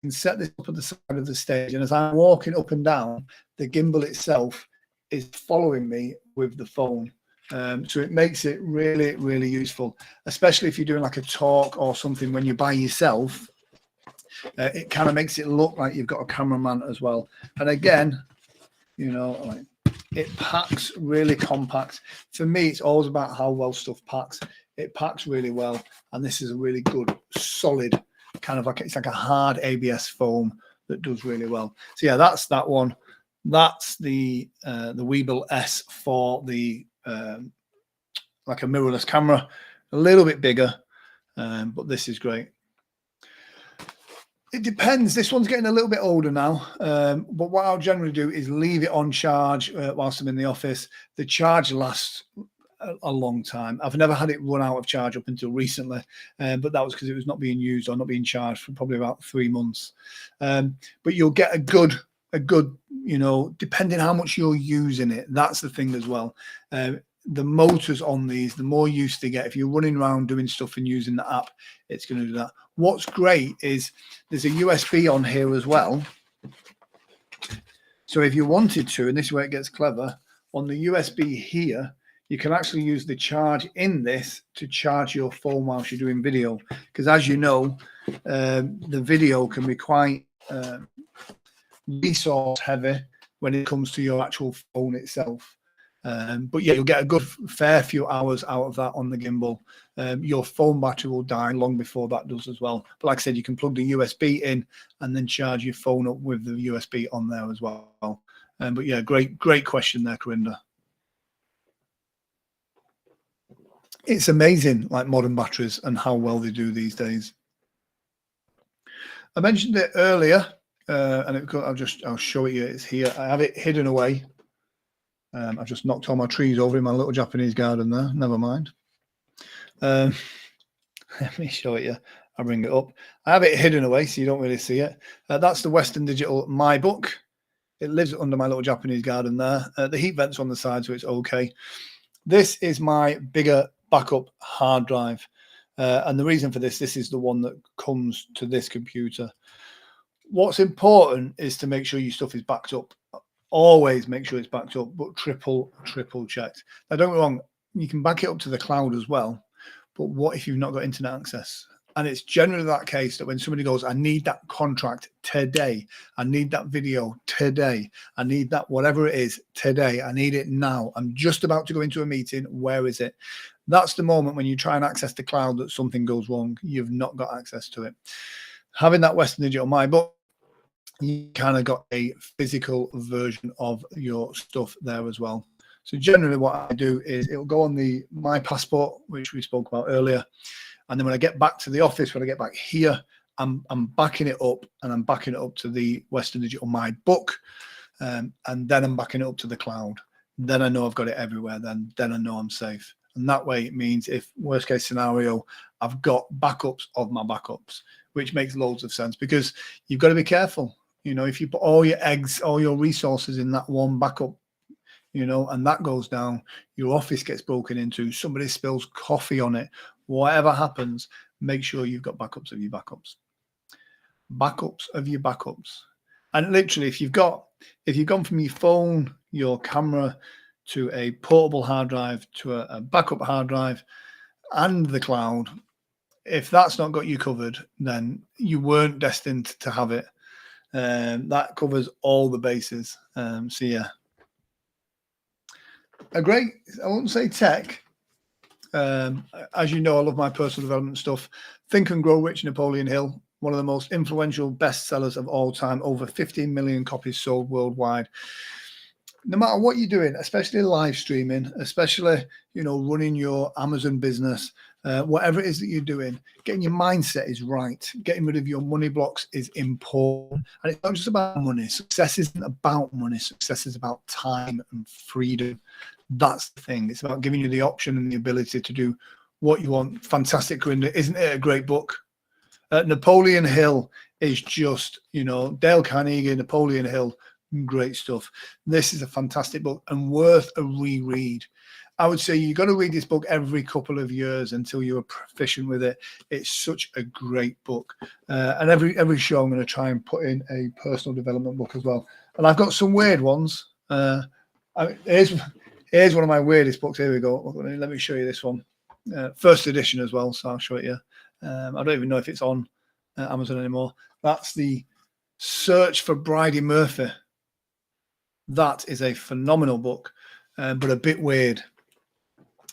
can set this up at the side of the stage, and as I'm walking up and down, the gimbal itself is following me with the phone. So it makes it really, really useful, especially if you're doing like a talk or something when you're by yourself. It kind of makes it look like you've got a cameraman as well. And again, you know, like, it packs really compact. For me, it's always about how well stuff packs. It packs really well, and this is a really good, solid kind of like, it's like a hard ABS foam that does really well. So yeah, that's that one. That's the Weebill S for the like a mirrorless camera, a little bit bigger, but this is great. It depends. This one's getting a little bit older now, but what I'll generally do is leave it on charge whilst I'm in the office. The charge lasts a long time. I've never had it run out of charge up until recently, but that was because it was not being used or not being charged for probably about 3 months. But you'll get a good, you know, depending how much you're using it. That's the thing as well. The motors on these, the more use they get. If you're running around doing stuff and using the app, it's going to do that. What's great is there's a USB on here as well. So if you wanted to, and this is where it gets clever, on the USB here, you can actually use the charge in this to charge your phone whilst you're doing video. Because as you know, the video can be quite resource heavy when it comes to your actual phone itself. But yeah, you'll get a good fair few hours out of that on the gimbal. Your phone battery will die long before that does as well. But like I said, you can plug the USB in and then charge your phone up with the USB on there as well. But yeah, great question there, Corinda. It's amazing, like modern batteries and how well they do these days. I mentioned it earlier, and I'll show it you. It's here. I have it hidden away. I've just knocked all my trees over in my little Japanese garden there. Never mind. Let me show it you. I'll bring it up. I have it hidden away so you don't really see it. That's the Western Digital My Book. It lives under my little Japanese garden there. The heat vent's on the side, so it's okay. This is my bigger backup hard drive. And the reason for this is the one that comes to this computer. What's important is to make sure your stuff is backed up. Always make sure it's backed up, but triple checked. Now, don't get me wrong, you can back it up to the cloud as well, but what if you've not got internet access? And it's generally that case that when somebody goes, I need that contract today, I need that video today, I need that whatever it is today, I need it now, I'm just about to go into a meeting, where is it? That's the moment when you try and access the cloud that something goes wrong. You've not got access to it. Having that Western Digital My Book, you kind of got a physical version of your stuff there as well. So generally what I do is it'll go on the My Passport, which we spoke about earlier. And then when I get back to the office, when I get back here, I'm backing it up, and I'm backing it up to the Western Digital My Book. And then I'm backing it up to the cloud. Then I know I've got it everywhere. Then I know I'm safe. And that way it means if worst case scenario, I've got backups of my backups, which makes loads of sense because you've got to be careful. You know, if you put all your eggs, all your resources in that one backup, you know, and that goes down, your office gets broken into, somebody spills coffee on it, whatever happens, make sure you've got backups of your backups. Backups of your backups. And literally, if you've gone from your phone, your camera, to a portable hard drive, to a backup hard drive, and the cloud, if that's not got you covered, then you weren't destined to have it. That covers all the bases. So yeah, a great, I wouldn't say tech. As you know, I love my personal development stuff. Think and Grow Rich, Napoleon Hill, one of the most influential bestsellers of all time, over 15 million copies sold worldwide. No matter what you're doing, especially live streaming, especially, you know, running your Amazon business, whatever it is that you're doing, getting your mindset is right. Getting rid of your money blocks is important. And it's not just about money. Success isn't about money. Success is about time and freedom. That's the thing. It's about giving you the option and the ability to do what you want. Fantastic, Corinda. Isn't it a great book? Napoleon Hill is just, you know, Dale Carnegie, Napoleon Hill, great stuff. This is a fantastic book and worth a reread. I would say you've got to read this book every couple of years until you're proficient with it. It's such a great book. And every show I'm going to try and put in a personal development book as well. And I've got some weird ones. Here's one of my weirdest books. Here we go. Let me show you this one. First edition as well, so I'll show it you. I don't even know if it's on Amazon anymore. That's the Search for Bridey Murphy. That is a phenomenal book, but a bit weird.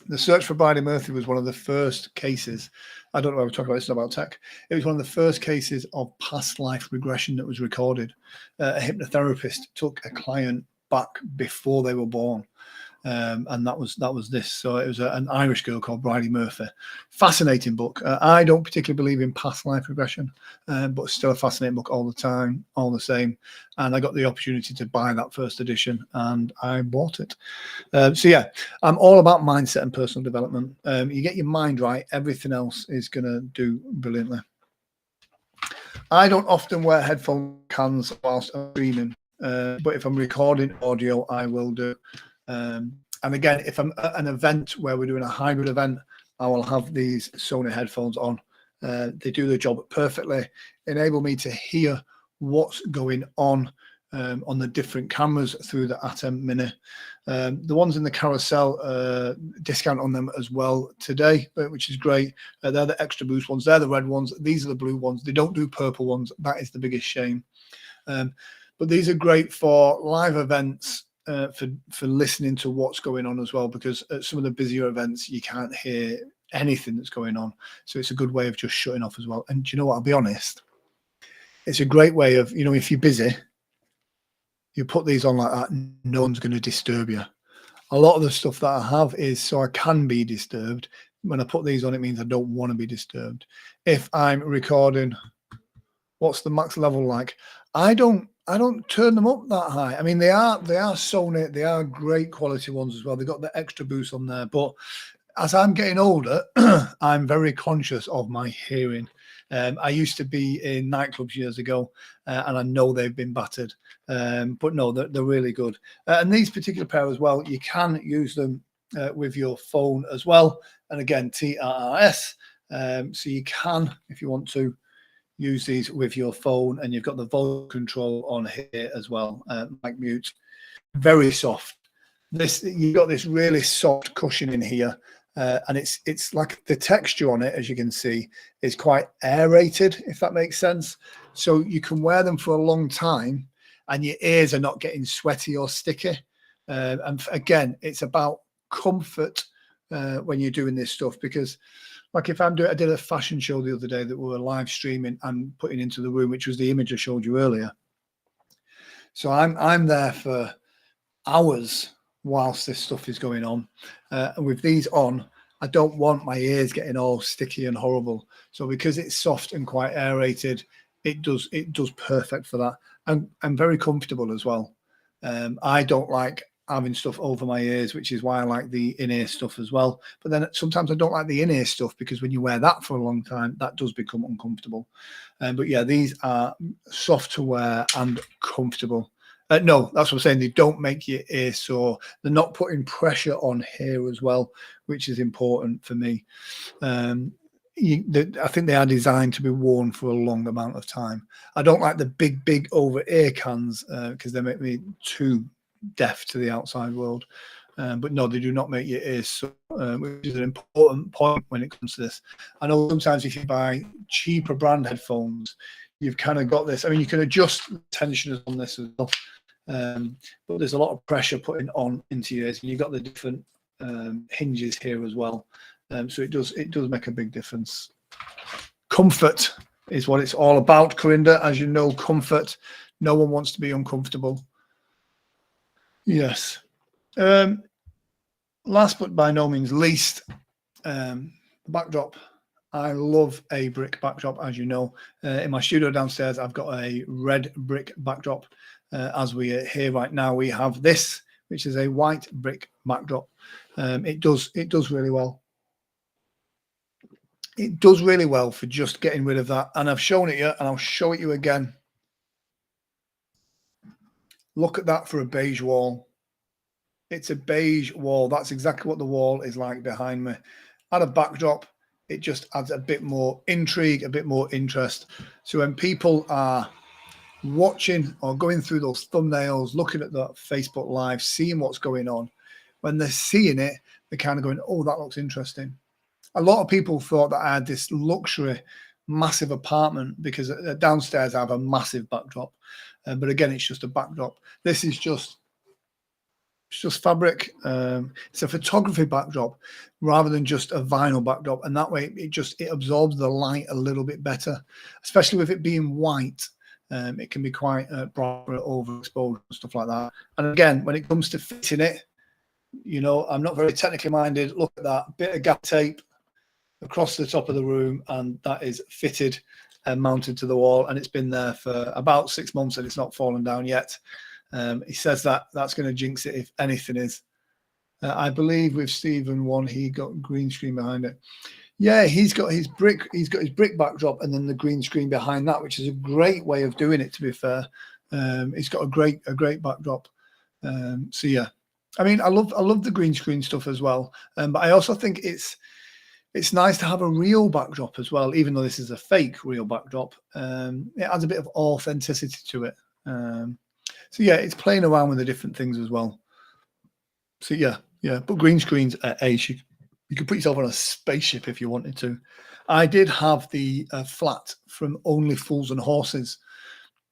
The Search for Bridey Murphy was one of the first cases. I don't know why we're talking about this, about tech. It was one of the first cases of past life regression that was recorded. A hypnotherapist took a client back before they were born. And that was this. So it was an Irish girl called Bridey Murphy. Fascinating book. I don't particularly believe in past life regression, but still a fascinating book all the time, all the same. And I got the opportunity to buy that first edition, and I bought it. So yeah, I'm all about mindset and personal development. You get your mind right, everything else is going to do brilliantly. I don't often wear headphone cans whilst I'm streaming, but if I'm recording audio, I will do. And again, if I'm at an event where we're doing a hybrid event, I will have these Sony headphones on. They do their job perfectly, enable me to hear what's going on the different cameras through the ATEM Mini. The ones in the carousel, discount on them as well today, which is great. They're the extra boost ones. They're the red ones. These are the blue ones. They don't do purple ones. That is the biggest shame. But these are great for live events. For listening to what's going on as well, because at some of the busier events you can't hear anything that's going on, so it's a good way of just shutting off as well. And do you know what, I'll be honest, it's a great way of, you know, if you're busy, you put these on like that, no one's going to disturb you. A lot of the stuff that I have is so I can be disturbed. When I put these on, it means I don't want to be disturbed. If I'm recording, what's the max level like? I don't turn them up that high. I mean, they are Sony. They are great quality ones as well. They've got the extra boost on there. But as I'm getting older, I'm very conscious of my hearing. I used to be in nightclubs years ago, and I know they've been battered. But no, they're really good. And these particular pair as well, you can use them with your phone as well. And again, TRRS. So you can, if you want to, use these with your phone, and you've got the volume control on here as well. Mic mute, very soft. You've got this really soft cushion in here, and it's like the texture on it, as you can see, is quite aerated, if that makes sense. So you can wear them for a long time, and your ears are not getting sweaty or sticky. And again, it's about comfort when you're doing this stuff, because like if I did a fashion show the other day that we were live streaming and putting into the room, which was the image I showed you earlier. So I'm there for hours whilst this stuff is going on. And with these on, I don't want my ears getting all sticky and horrible. So because it's soft and quite aerated, it does perfect for that. And I'm very comfortable as well. I don't like having stuff over my ears, which is why I like the in-ear stuff as well. But then sometimes I don't like the in-ear stuff, because when you wear that for a long time, that does become uncomfortable. But yeah, these are soft to wear and comfortable. No, that's what I'm saying. They don't make your ear sore. They're not putting pressure on here as well, which is important for me. I think they are designed to be worn for a long amount of time. I don't like the big over ear cans because they make me too deaf to the outside world. But no, they do not make your ears sore, which is an important point when it comes to this. I know sometimes if you buy cheaper brand headphones, you've kind of got this. I mean, you can adjust the tensioners on this as well, but there's a lot of pressure putting on into your ears, and you've got the different hinges here as well. So it does make a big difference. Comfort is what it's all about, Corinda. As you know, comfort. No one wants to be uncomfortable. Yes. Last but by no means least, the backdrop. I love a brick backdrop, as you know. In my studio downstairs, I've got a red brick backdrop. As we are here right now, we have this, which is a white brick backdrop. It does really well. It does really well for just getting rid of that. And I've shown it you, and I'll show it you again. Look at that for a beige wall. It's a beige wall. That's exactly what the wall is like behind me. Add a backdrop. It just adds a bit more intrigue, a bit more interest. So when people are watching or going through those thumbnails, looking at the Facebook Live, seeing what's going on, when they're seeing it, they're kind of going, oh, that looks interesting. A lot of people thought that I had this luxury, massive apartment because downstairs I have a massive backdrop. But again, it's just a backdrop. This is just it's just fabric. It's a photography backdrop rather than just a vinyl backdrop, and that way it absorbs the light a little bit better, especially with it being white. It can be quite bright, overexposed and stuff like that. And again, when it comes to fitting it, you know, I'm not very technically minded. Look at that bit of gap tape across the top of the room, and that is fitted and mounted to the wall, and it's been there for about 6 months and it's not fallen down yet. He says that that's going to jinx it if anything is. I believe with Stephen one, he got green screen behind it. Yeah, he's got his brick backdrop and then the green screen behind that, which is a great way of doing it, to be fair. He's got a great backdrop. So yeah, I mean, I love the green screen stuff as well. But I also think it's nice to have a real backdrop as well, even though this is a fake real backdrop. It adds a bit of authenticity to it. So yeah, it's playing around with the different things as well. So yeah. But green screens at ace. You could put yourself on a spaceship if you wanted to. I did have the flat from Only Fools and Horses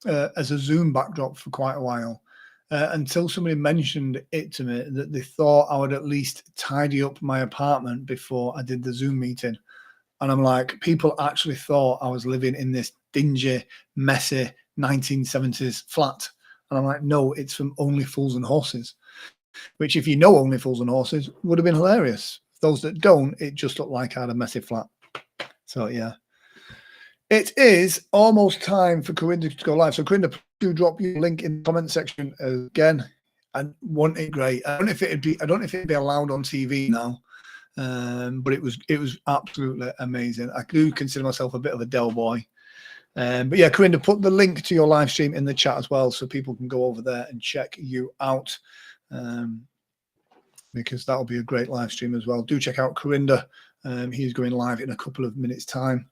as a Zoom backdrop for quite a while, until somebody mentioned it to me that they thought I would at least tidy up my apartment before I did the Zoom meeting. And I'm like, people actually thought I was living in this dingy, messy 1970s flat. And I'm like, no, it's from Only Fools and Horses, which if you know Only Fools and Horses would have been hilarious. Those that don't, it just looked like I had a messy flat. So yeah. It is almost time for Corinda to go live. So Corinda, do drop your link in the comment section again. I want it great. I don't know if it'd be allowed on TV now. But it was absolutely amazing. I do consider myself a bit of a Dell boy. But yeah, Corinda, put the link to your live stream in the chat as well, so people can go over there and check you out, because that'll be a great live stream as well. Do check out Corinda. He's going live in a couple of minutes' time.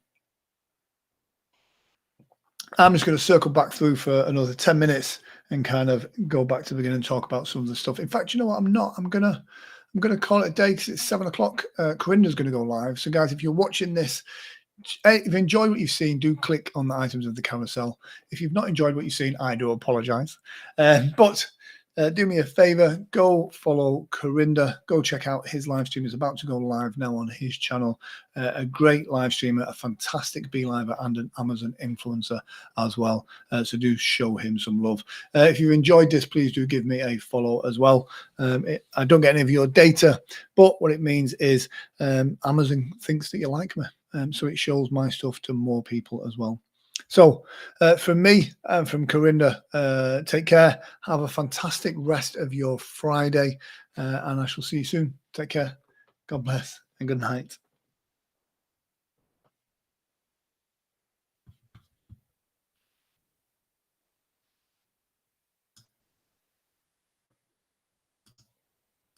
I'm just going to circle back through for another 10 minutes and kind of go back to the beginning and talk about some of the stuff. In fact, you know what? I'm not. I'm gonna call it a day because it's 7 o'clock. Corinda's going to go live. So guys, if you're watching this, if you enjoyed what you've seen, do click on the items of the carousel. If you've not enjoyed what you've seen, I do apologize. But do me a favor, go follow Corinda, go check out his live stream. Is about to go live now on his channel. A great live streamer, a fantastic BeLiver and an Amazon influencer as well. So do show him some love. If you enjoyed this, please do give me a follow as well. I don't get any of your data, but what it means is Amazon thinks that you like me. So it shows my stuff to more people as well. So from me and from Corinda, take care. Have a fantastic rest of your Friday, and I shall see you soon. Take care. God bless and good night.